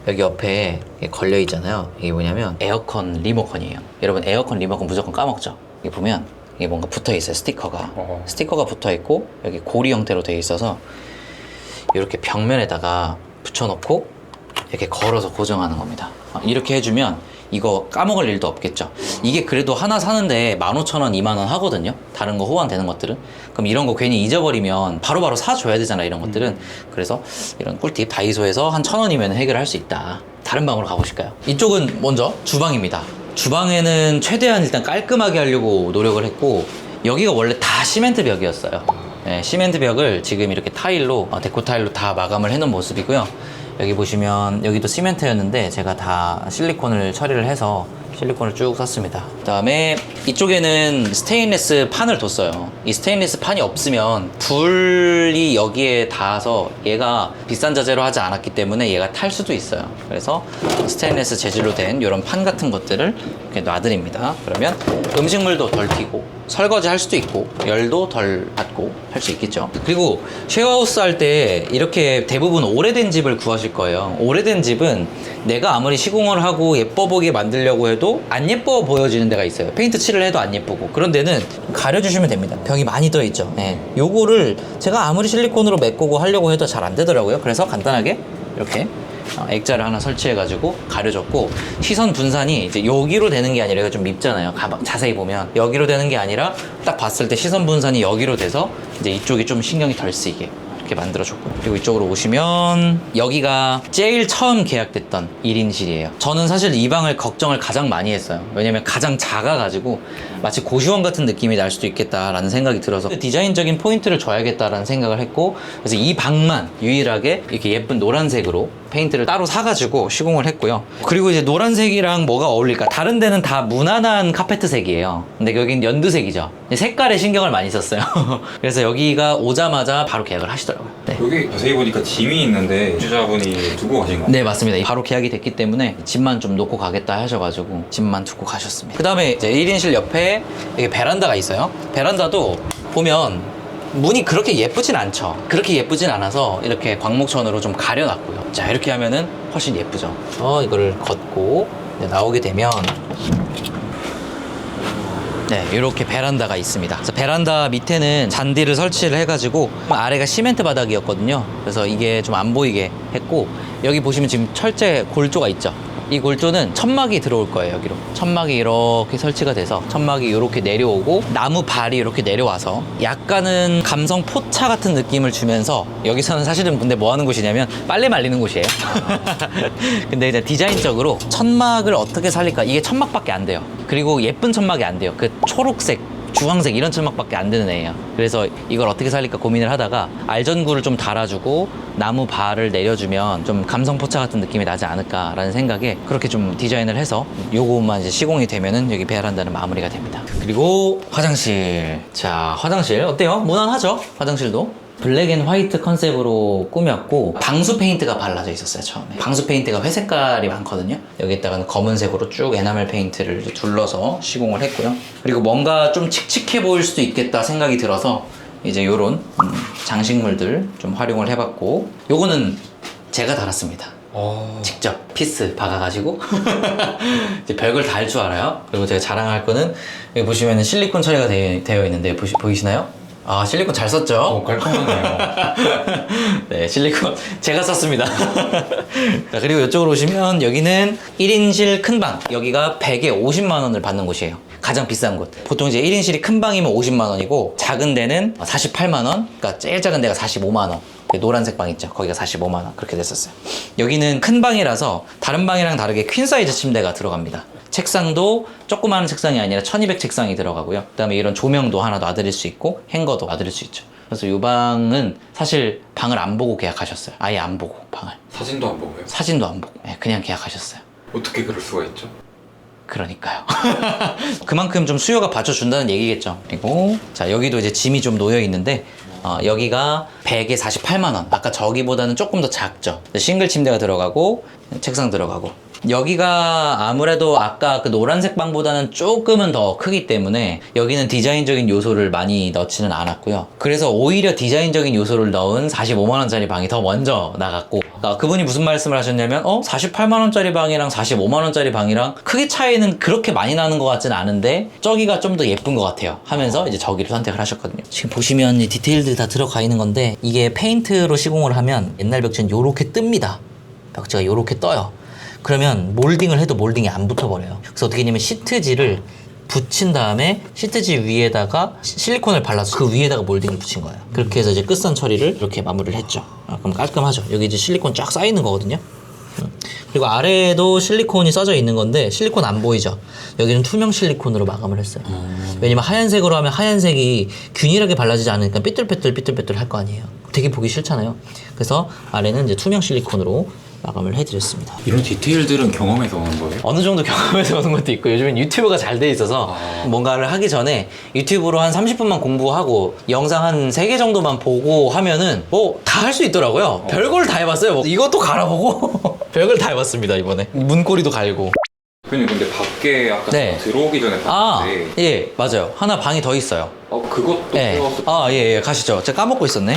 여기 옆에 걸려 있잖아요. 이게 뭐냐면 에어컨 리모컨이에요. 여러분 에어컨 리모컨 무조건 까먹죠. 이게 보면 이게 뭔가 붙어 있어요. 스티커가. 스티커가 붙어 있고 여기 고리 형태로 되어 있어서 이렇게 벽면에다가 붙여놓고 이렇게 걸어서 고정하는 겁니다. 이렇게 해주면 이거 까먹을 일도 없겠죠. 이게 그래도 하나 사는데 15,000원, 20,000원 하거든요. 다른 거 호환되는 것들은. 그럼 이런 거 괜히 잊어버리면 바로바로 사줘야 되잖아, 이런 것들은. 그래서 이런 꿀팁 다이소에서 한 1,000원이면 해결할 수 있다. 다른 방으로 가보실까요? 이쪽은 먼저 주방입니다. 주방에는 최대한 일단 깔끔하게 하려고 노력을 했고, 여기가 원래 다 시멘트 벽이었어요. 네, 시멘트 벽을 지금 이렇게 타일로, 데코 타일로 다 마감을 해놓은 모습이고요. 여기 보시면 여기도 시멘트였는데 제가 다 실리콘을 처리를 해서 실리콘을 쭉 썼습니다. 그 다음에 이쪽에는 스테인리스 판을 뒀어요. 이 스테인리스 판이 없으면 불이 여기에 닿아서 얘가 비싼 자재로 하지 않았기 때문에 얘가 탈 수도 있어요. 그래서 스테인리스 재질로 된 이런 판 같은 것들을 이렇게 놔드립니다. 그러면 음식물도 덜 튀고 설거지 할 수도 있고 열도 덜 받고 할 수 있겠죠. 그리고 쉐어하우스 할 때 이렇게 대부분 오래된 집을 구하실 거예요. 오래된 집은 내가 아무리 시공을 하고 예뻐 보이게 만들려고 해도 안 예뻐 보여지는 데가 있어요. 페인트 칠을 해도 안 예쁘고. 그런 데는 가려주시면 됩니다. 벽이 많이 들어있죠. 네. 요거를 제가 아무리 실리콘으로 메꾸고 하려고 해도 잘 안 되더라고요. 그래서 간단하게 이렇게 액자를 하나 설치해가지고 가려줬고, 시선 분산이 이제 여기로 되는 게 아니라, 이거 좀 밉잖아요. 자세히 보면 여기로 되는 게 아니라 딱 봤을 때 시선 분산이 여기로 돼서 이제 이쪽이 좀 신경이 덜 쓰이게 이렇게 만들어줬고, 그리고 이쪽으로 오시면 여기가 제일 처음 계약됐던 1인실이에요. 저는 사실 이 방을 걱정을 가장 많이 했어요. 왜냐면 가장 작아가지고 마치 고시원 같은 느낌이 날 수도 있겠다라는 생각이 들어서 디자인적인 포인트를 줘야겠다라는 생각을 했고, 그래서 이 방만 유일하게 이렇게 예쁜 노란색으로 페인트를 따로 사가지고 시공을 했고요. 그리고 이제 노란색이랑 뭐가 어울릴까? 다른 데는 다 무난한 카페트색이에요. 근데 여긴 연두색이죠. 색깔에 신경을 많이 썼어요. 그래서 여기가 오자마자 바로 계약을 하시더라고요. 네. 여기 자세히 보니까 짐이 있는데 주자분이 두고 가신 거예요? 네, 맞습니다. 바로 계약이 됐기 때문에 짐만 좀 놓고 가겠다 하셔가지고 짐만 두고 가셨습니다. 그 다음에 이제 1인실 옆에 이게 베란다가 있어요. 베란다도 보면 문이 그렇게 예쁘진 않죠. 그렇게 예쁘진 않아서 이렇게 광목천으로 좀 가려놨고요. 자, 이렇게 하면은 훨씬 예쁘죠. 이거를 걷고 나오게 되면 네, 이렇게 베란다가 있습니다. 그래서 베란다 밑에는 잔디를 설치를 해가지고 아래가 시멘트 바닥이었거든요. 그래서 이게 좀 안 보이게 했고, 여기 보시면 지금 철제 골조가 있죠. 이 골조는 천막이 들어올 거예요. 여기로 천막이 이렇게 설치가 돼서 천막이 이렇게 내려오고 나무 발이 이렇게 내려와서 약간은 감성 포차 같은 느낌을 주면서, 여기서는 사실은 근데 뭐 하는 곳이냐면 빨래 말리는 곳이에요. 근데 이제 디자인적으로 천막을 어떻게 살릴까, 이게 천막밖에 안 돼요. 그리고 예쁜 천막이 안 돼요. 그 초록색, 주황색 이런 천막밖에 안 되는 애예요. 그래서 이걸 어떻게 살릴까 고민을 하다가 알전구를 좀 달아주고 나무 발을 내려주면 좀 감성 포차 같은 느낌이 나지 않을까라는 생각에 그렇게 좀 디자인을 해서 요것만 이제 시공이 되면은 여기 베란다는 마무리가 됩니다. 그리고 화장실. 자, 화장실 어때요? 무난하죠? 화장실도 블랙 앤 화이트 컨셉으로 꾸몄고, 방수 페인트가 발라져 있었어요. 처음에 방수 페인트가 회색깔이 많거든요. 여기다가는 검은색으로 쭉 에나멜 페인트를 둘러서 시공을 했고요. 그리고 뭔가 좀 칙칙해 보일 수도 있겠다 생각이 들어서 이제 요런 장식물들 좀 활용을 해봤고, 요거는 제가 달았습니다. 직접 피스 박아가지고 이제 별걸 다 할 줄 알아요. 그리고 제가 자랑할 거는 여기 보시면 실리콘 처리가 되어 있는데 보이시나요? 아, 실리콘 잘 썼죠? 깔끔하네요. 네, 실리콘 제가 썼습니다. 자, 그리고 이쪽으로 오시면 여기는 1인실 큰 방. 여기가 100에 50만 원을 받는 곳이에요. 가장 비싼 곳. 보통 이제 1인실이 큰 방이면 50만 원이고 작은 데는 48만 원. 그러니까 제일 작은 데가 45만 원. 노란색 방 있죠? 거기가 45만 원. 그렇게 됐었어요. 여기는 큰 방이라서 다른 방이랑 다르게 퀸 사이즈 침대가 들어갑니다. 책상도 조그마한 책상이 아니라 1200 책상이 들어가고요. 그 다음에 이런 조명도 하나 놔드릴 수 있고 행거도 놔드릴 수 있죠. 그래서 이 방은 사실 방을 안 보고 계약하셨어요. 아예 안 보고 방을. 사진도 안 보고요? 사진도 안 보고 그냥 계약하셨어요. 어떻게 그럴 수가 있죠? 그러니까요. 그만큼 좀 수요가 받쳐준다는 얘기겠죠. 그리고 자, 여기도 이제 짐이 좀 놓여 있는데 여기가 100에 48만 원. 아까 저기보다는 조금 더 작죠. 싱글 침대가 들어가고 책상 들어가고 여기가 아무래도 아까 그 노란색 방보다는 조금은 더 크기 때문에 여기는 디자인적인 요소를 많이 넣지는 않았고요. 그래서 오히려 디자인적인 요소를 넣은 45만원짜리 방이 더 먼저 나갔고, 그분이 무슨 말씀을 하셨냐면 48만원짜리 방이랑 45만원짜리 방이랑 크기 차이는 그렇게 많이 나는 것 같진 않은데 저기가 좀 더 예쁜 것 같아요 하면서 이제 저기를 선택을 하셨거든요. 지금 보시면 이 디테일들이 다 들어가 있는 건데, 이게 페인트로 시공을 하면 옛날 벽지는 요렇게 뜹니다. 벽지가 요렇게 떠요. 그러면 몰딩을 해도 몰딩이 안 붙어버려요. 그래서 어떻게 했냐면 시트지를 붙인 다음에 시트지 위에다가 실리콘을 발라서 그 위에다가 몰딩을 붙인 거예요. 그렇게 해서 이제 끝선 처리를 이렇게 마무리를 했죠. 그럼 깔끔하죠. 여기 이제 실리콘 쫙 쌓이는 거거든요. 그리고 아래에도 실리콘이 써져 있는 건데 실리콘 안 보이죠? 여기는 투명 실리콘으로 마감을 했어요. 왜냐면 하얀색으로 하면 하얀색이 균일하게 발라지지 않으니까 삐뚤빼뚤 할 거 아니에요. 되게 보기 싫잖아요. 그래서 아래는 이제 투명 실리콘으로 마감을 해드렸습니다. 이런 디테일들은 경험에서 오는 거예요? 어느 정도 경험에서 오는 것도 있고, 요즘엔 유튜브가 잘 돼 있어서 뭔가를 하기 전에 유튜브로 한 30분만 공부하고 영상 한 3개 정도만 보고 하면은 뭐 다 할 수 있더라고요. 별걸 다 해봤어요. 뭐 이것도 갈아보고 별걸 다 해봤습니다 이번에. 문고리도 갈고. 근데 밖에 아까 네. 들어오기 전에 봤는데 예, 맞아요. 하나 방이 더 있어요. 그것도 예. 배웠을 예, 가시죠. 제가 까먹고 있었네.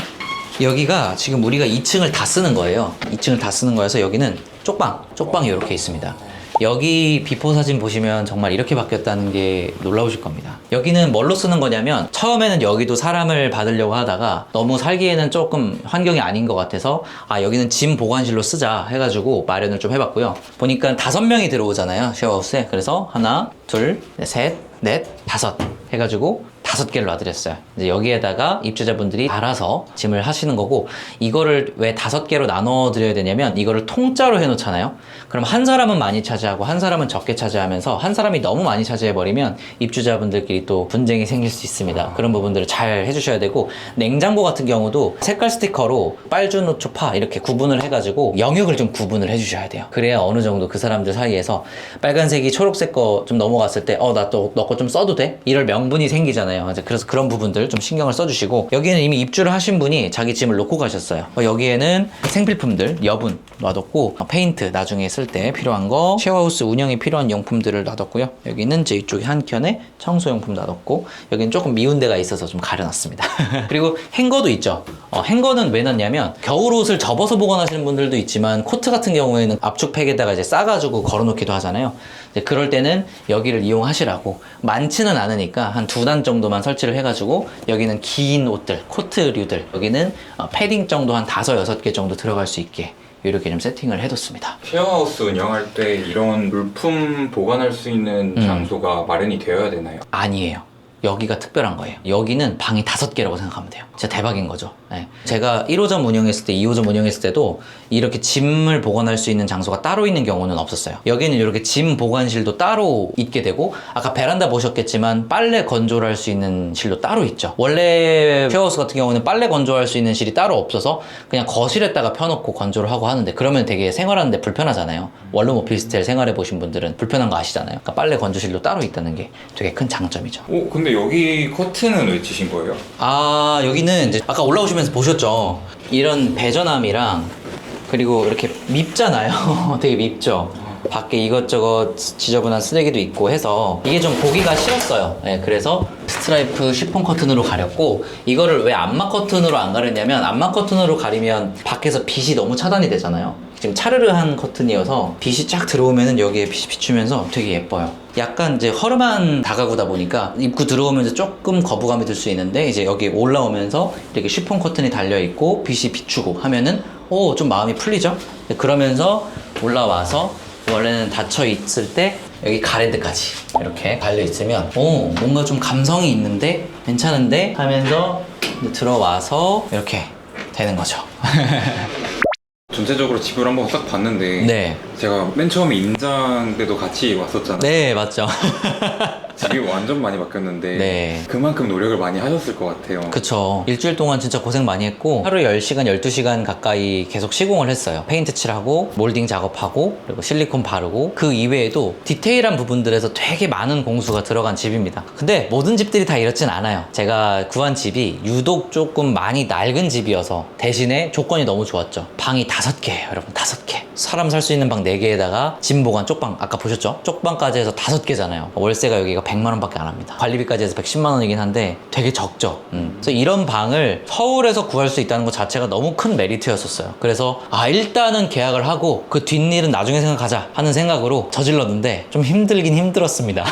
여기가 지금 우리가 2층을 다 쓰는 거예요. 2층을 다 쓰는 거여서 여기는 쪽방이 이렇게 있습니다. 여기 비포 사진 보시면 정말 이렇게 바뀌었다는 게 놀라우실 겁니다. 여기는 뭘로 쓰는 거냐면, 처음에는 여기도 사람을 받으려고 하다가 너무 살기에는 조금 환경이 아닌 것 같아서 여기는 짐 보관실로 쓰자 해가지고 마련을 좀 해봤고요. 보니까 5명이 들어오잖아요, 쉐어하우스에. 그래서 하나, 둘, 셋, 넷, 5 해가지고 5개를 놔드렸어요. 이제 여기에다가 입주자분들이 알아서 짐을 하시는 거고, 이거를 왜 5개로 나눠드려야 되냐면, 이거를 통짜로 해놓잖아요. 그럼 한 사람은 많이 차지하고 한 사람은 적게 차지하면서 한 사람이 너무 많이 차지해버리면 입주자분들끼리 또 분쟁이 생길 수 있습니다. 그런 부분들을 잘 해주셔야 되고, 냉장고 같은 경우도 색깔 스티커로 빨주노초파 이렇게 구분을 해가지고 영역을 좀 구분을 해주셔야 돼요. 그래야 어느 정도 그 사람들 사이에서 빨간색이 초록색 거 좀 넘어갔을 때 나 또 너 거 좀 써도 돼? 이럴 명분이 생기잖아요. 그래서 그런 부분들 좀 신경을 써주시고, 여기에는 이미 입주를 하신 분이 자기 짐을 놓고 가셨어요. 여기에는 생필품들 여분 놔뒀고, 페인트 나중에 쓸 때 필요한 거, 쉐어하우스 운영에 필요한 용품들을 놔뒀고요. 여기는 제 이쪽에 한 켠에 청소용품 놔뒀고, 여기는 조금 미운 데가 있어서 좀 가려놨습니다. 그리고 행거도 있죠. 행거는 왜 놨냐면, 겨울 옷을 접어서 보관하시는 분들도 있지만 코트 같은 경우에는 압축팩에다가 이제 싸가지고 걸어놓기도 하잖아요. 이제 그럴 때는 여기를 이용하시라고. 많지는 않으니까 한 2단 정도만 설치를 해가지고, 여기는 긴 옷들, 코트류들, 여기는 패딩 정도 한 5, 6개 정도 들어갈 수 있게 이렇게 좀 세팅을 해뒀습니다. 쉐어하우스 운영할 때 이런 물품 보관할 수 있는 장소가 마련이 되어야 되나요? 아니에요. 여기가 특별한 거예요. 여기는 방이 5개라고 생각하면 돼요. 진짜 대박인 거죠. 네. 제가 1호점 운영했을 때, 2호점 운영했을 때도 이렇게 짐을 보관할 수 있는 장소가 따로 있는 경우는 없었어요. 여기는 이렇게 짐 보관실도 따로 있게 되고, 아까 베란다 보셨겠지만 빨래 건조를 할 수 있는 실도 따로 있죠. 원래 쉐어하우스 같은 경우는 빨래 건조할 수 있는 실이 따로 없어서 그냥 거실에다가 펴놓고 건조를 하고 하는데, 그러면 되게 생활하는데 불편하잖아요. 원룸 오피스텔 생활해 보신 분들은 불편한 거 아시잖아요. 그러니까 빨래 건조실도 따로 있다는 게 되게 큰 장점이죠. 근데 여기 커튼은 왜 치신 거예요? 여기는 이제 아까 올라오시면서 보셨죠? 이런 배전함이랑, 그리고 이렇게 밉잖아요. 되게 밉죠? 밖에 이것저것 지저분한 쓰레기도 있고 해서 이게 좀 보기가 싫었어요. 네, 그래서 스트라이프 시폰 커튼으로 가렸고, 이거를 왜 암막 커튼으로 안 가렸냐면, 암막 커튼으로 가리면 밖에서 빛이 너무 차단이 되잖아요. 지금 차르르한 커튼이어서 빛이 쫙 들어오면은 여기에 빛이 비추면서 되게 예뻐요. 약간 이제 허름한 다가구다 보니까 입구 들어오면서 조금 거부감이 들 수 있는데, 이제 여기 올라오면서 이렇게 시폰 커튼이 달려있고 빛이 비추고 하면은 좀 마음이 풀리죠? 그러면서 올라와서 원래는 닫혀 있을 때 여기 가랜드까지 이렇게 달려 있으면 뭔가 좀 감성이 있는데 괜찮은데 하면서 들어와서 이렇게 되는 거죠. 전체적으로 집을 한번 싹 봤는데 네. 제가 맨 처음에 임장 때도 같이 왔었잖아요. 네, 맞죠. 집이 완전 많이 바뀌었는데 네. 그만큼 노력을 많이 하셨을 것 같아요. 그쵸. 일주일 동안 진짜 고생 많이 했고, 하루 10시간, 12시간 가까이 계속 시공을 했어요. 페인트 칠하고, 몰딩 작업하고, 그리고 실리콘 바르고, 그 이외에도 디테일한 부분들에서 되게 많은 공수가 들어간 집입니다. 근데 모든 집들이 다 이렇진 않아요. 제가 구한 집이 유독 조금 많이 낡은 집이어서 대신에 조건이 너무 좋았죠. 방이 5개예요, 여러분. 5개. 사람 살 수 있는 방 4개에다가 짐 보관 쪽방 아까 보셨죠? 쪽방까지 해서 5개잖아요. 월세가 여기가 100만 원밖에 안 합니다. 관리비까지 해서 110만 원이긴 한데 되게 적죠. 그래서 이런 방을 서울에서 구할 수 있다는 것 자체가 너무 큰 메리트였었어요. 그래서 일단은 계약을 하고 그 뒷일은 나중에 생각하자 하는 생각으로 저질렀는데 좀 힘들긴 힘들었습니다.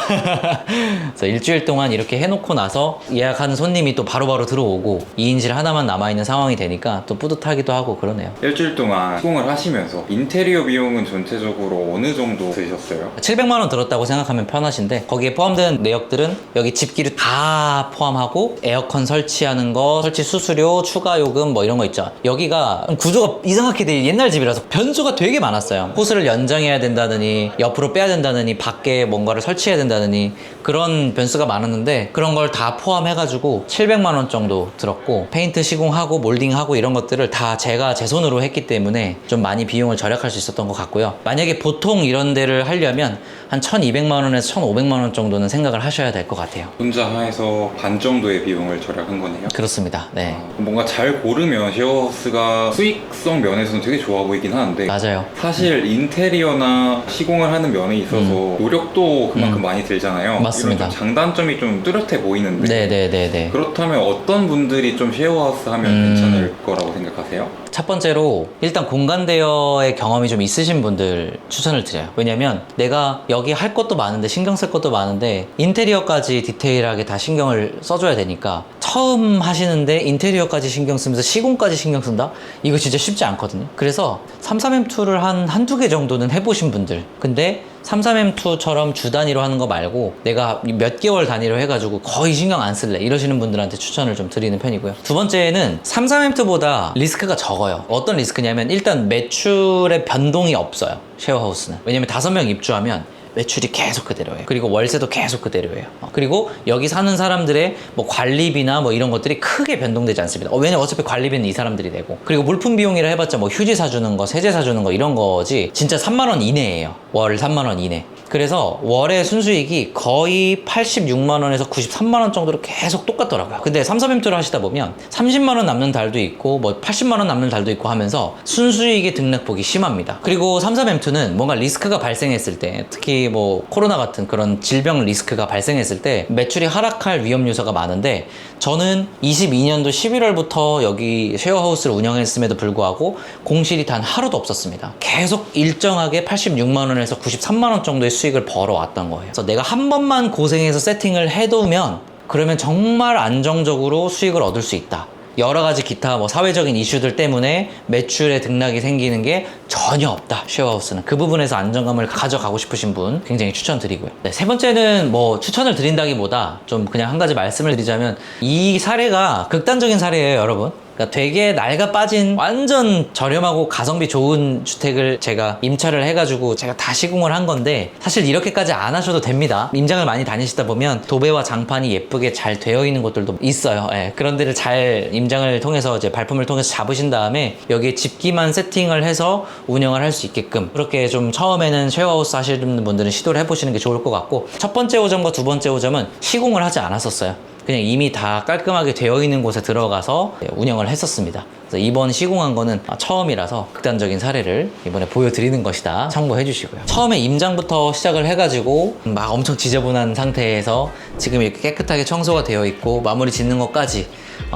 그래서 일주일 동안 이렇게 해놓고 나서 예약하는 손님이 또 바로바로 들어오고 2인실 하나만 남아있는 상황이 되니까 또 뿌듯하기도 하고 그러네요. 일주일 동안 시공을 하시면서 인테리어 비용은 전체적으로 어느 정도 드셨어요? 700만 원 들었다고 생각하면 편하신데 거기에 포함된 내역들은 여기 집기류 다 포함하고 에어컨 설치하는 거, 설치 수수료, 추가 요금 뭐 이런 거 있죠. 여기가 구조가 이상하게 돼 옛날 집이라서 변수가 되게 많았어요. 호스를 연장해야 된다느니 옆으로 빼야 된다느니 밖에 뭔가를 설치해야 된다느니 그런 변수가 많았는데 그런 걸 다 포함해가지고 700만 원 정도 들었고 페인트 시공하고 몰딩하고 이런 것들을 다 제가 제 손으로 했기 때문에 좀 많이 비용을 절약할 수 있었던 것 같고요. 만약에 보통 이런 데를 하려면 한 1200만 원에서 1500만 원 정도는 생각을 하셔야 될 것 같아요. 혼자 해서 반 정도의 비용을 절약한 거네요. 그렇습니다. 네. 뭔가 잘 고르면 쉐어하우스가 수익성 면에서는 되게 좋아 보이긴 하는데 맞아요. 사실 인테리어나 시공을 하는 면에 있어서 노력도 그만큼 많이 들잖아요. 맞습니다. 이런 좀 장단점이 좀 뚜렷해 보이는데 네네네네. 그렇다면 어떤 분들이 좀 쉐어하우스 하면 괜찮을 거라고 생각하세요? 첫 번째로 일단 공간 대여의 경험이 좀 있으신 분들 추천을 드려요. 왜냐면 내가 여기 할 것도 많은데 신경 쓸 것도 많은데 인테리어까지 디테일하게 다 신경을 써줘야 되니까 처음 하시는데 인테리어까지 신경 쓰면서 시공까지 신경 쓴다? 이거 진짜 쉽지 않거든요. 그래서 33M2를 한두 개 정도는 해보신 분들, 근데 33M2처럼 주 단위로 하는 거 말고 내가 몇 개월 단위로 해가지고 거의 신경 안 쓸래 이러시는 분들한테 추천을 좀 드리는 편이고요. 두 번째는 33M2보다 리스크가 적어요. 어떤 리스크냐면 일단 매출의 변동이 없어요. 쉐어하우스는. 왜냐면 5명 입주하면 매출이 계속 그대로예요. 그리고 월세도 계속 그대로예요. 그리고 여기 사는 사람들의 뭐 관리비나 뭐 이런 것들이 크게 변동되지 않습니다. 왜냐면 어차피 관리비는 이 사람들이 내고, 그리고 물품 비용이라 해봤자 뭐 휴지 사주는 거, 세제 사주는 거 이런 거지 진짜 3만 원 이내예요. 월 3만 원 이내. 그래서 월의 순수익이 거의 86만 원에서 93만 원 정도로 계속 똑같더라고요. 근데 33M2를 하시다 보면 30만 원 남는 달도 있고 뭐 80만 원 남는 달도 있고 하면서 순수익의 등락폭이 심합니다. 그리고 33M2는 뭔가 리스크가 발생했을 때, 특히 뭐 코로나 같은 그런 질병 리스크가 발생했을 때 매출이 하락할 위험 요소가 많은데, 저는 22년도 11월부터 여기 쉐어하우스를 운영했음에도 불구하고 공실이 단 하루도 없었습니다. 계속 일정하게 86만 원에서 93만 원 정도의 수익을 벌어왔던 거예요. 그래서 내가 한 번만 고생해서 세팅을 해두면 그러면 정말 안정적으로 수익을 얻을 수 있다. 여러 가지 기타 뭐 사회적인 이슈들 때문에 매출의 등락이 생기는 게 전혀 없다. 쉐어하우스는 그 부분에서 안정감을 가져가고 싶으신 분 굉장히 추천드리고요. 네, 세 번째는 뭐 추천을 드린다기보다 좀 그냥 한 가지 말씀을 드리자면, 이 사례가 극단적인 사례예요, 여러분. 그러니까 되게 낡아 빠진 완전 저렴하고 가성비 좋은 주택을 제가 임차를 해가지고 제가 다 시공을 한 건데, 사실 이렇게까지 안 하셔도 됩니다. 임장을 많이 다니시다 보면 도배와 장판이 예쁘게 잘 되어 있는 곳들도 있어요. 예, 그런 데를 잘 임장을 통해서 이제 발품을 통해서 잡으신 다음에 여기에 집기만 세팅을 해서 운영을 할 수 있게끔, 그렇게 좀 처음에는 쉐어하우스 하시는 분들은 시도를 해보시는 게 좋을 것 같고, 첫 번째 5점과 두 번째 5점은 시공을 하지 않았었어요. 그냥 이미 다 깔끔하게 되어 있는 곳에 들어가서 운영을 했었습니다. 그래서 이번 시공한 거는 처음이라서 극단적인 사례를 이번에 보여드리는 것이다. 참고해 주시고요. 처음에 임장부터 시작을 해가지고 막 엄청 지저분한 상태에서 지금 이렇게 깨끗하게 청소가 되어 있고 마무리 짓는 것까지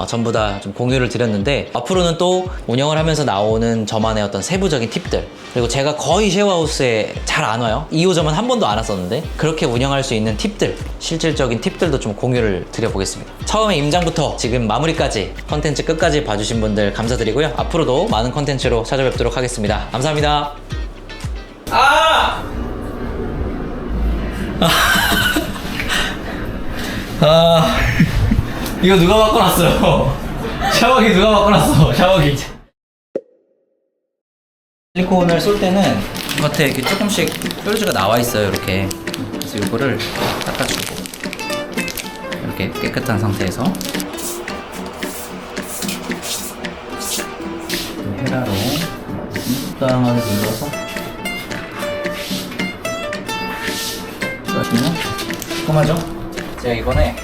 전부 다 좀 공유를 드렸는데, 앞으로는 또 운영을 하면서 나오는 저만의 어떤 세부적인 팁들, 그리고 제가 거의 쉐어하우스에 잘 안 와요. 2호점은 한 번도 안 왔었는데 그렇게 운영할 수 있는 팁들, 실질적인 팁들도 좀 공유를 드려보겠습니다. 처음에 임장부터 지금 마무리까지 컨텐츠 끝까지 봐주신 분들 감사드리고요. 앞으로도 많은 컨텐츠로 찾아뵙도록 하겠습니다. 감사합니다. 이거 누가 바꿔놨어요? 샤워기 누가 바꿔놨어? 샤워기. 실리콘을 쏠 때는 겉에 이렇게 조금씩 뾰루지가 나와 있어요. 이렇게. 그래서 이거를 닦아주고, 이렇게 깨끗한 상태에서 헤라로 적당하게 눌러서 그러시면 깔끔하죠? 제가 이번에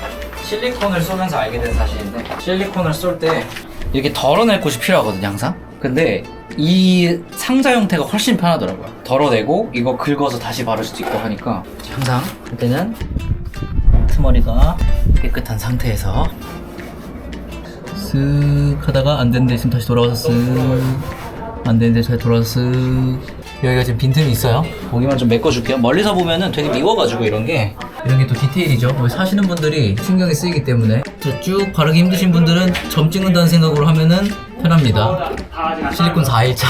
실리콘을 쏘면서 알게 된 사실인데, 실리콘을 쏠 때 이렇게 덜어낼 곳이 필요하거든요, 항상. 근데 이 상자 형태가 훨씬 편하더라고요. 덜어내고 이거 긁어서 다시 바를 수도 있고 하니까 항상 할 때는 트머리가 깨끗한 상태에서 쓱 하다가 안 되는 데 있으면 다시 돌아와서 쓱, 안 되는 데 잘 돌아와서 쓱. 여기가 지금 빈틈이 있어요. 고기만 좀 메꿔줄게요. 멀리서 보면은 되게 미워가지고 이런 게 또 디테일이죠. 여기 사시는 분들이 신경이 쓰이기 때문에 쭉 바르기 힘드신 분들은 점 찍는다는 생각으로 하면은 편합니다. 실리콘 4일차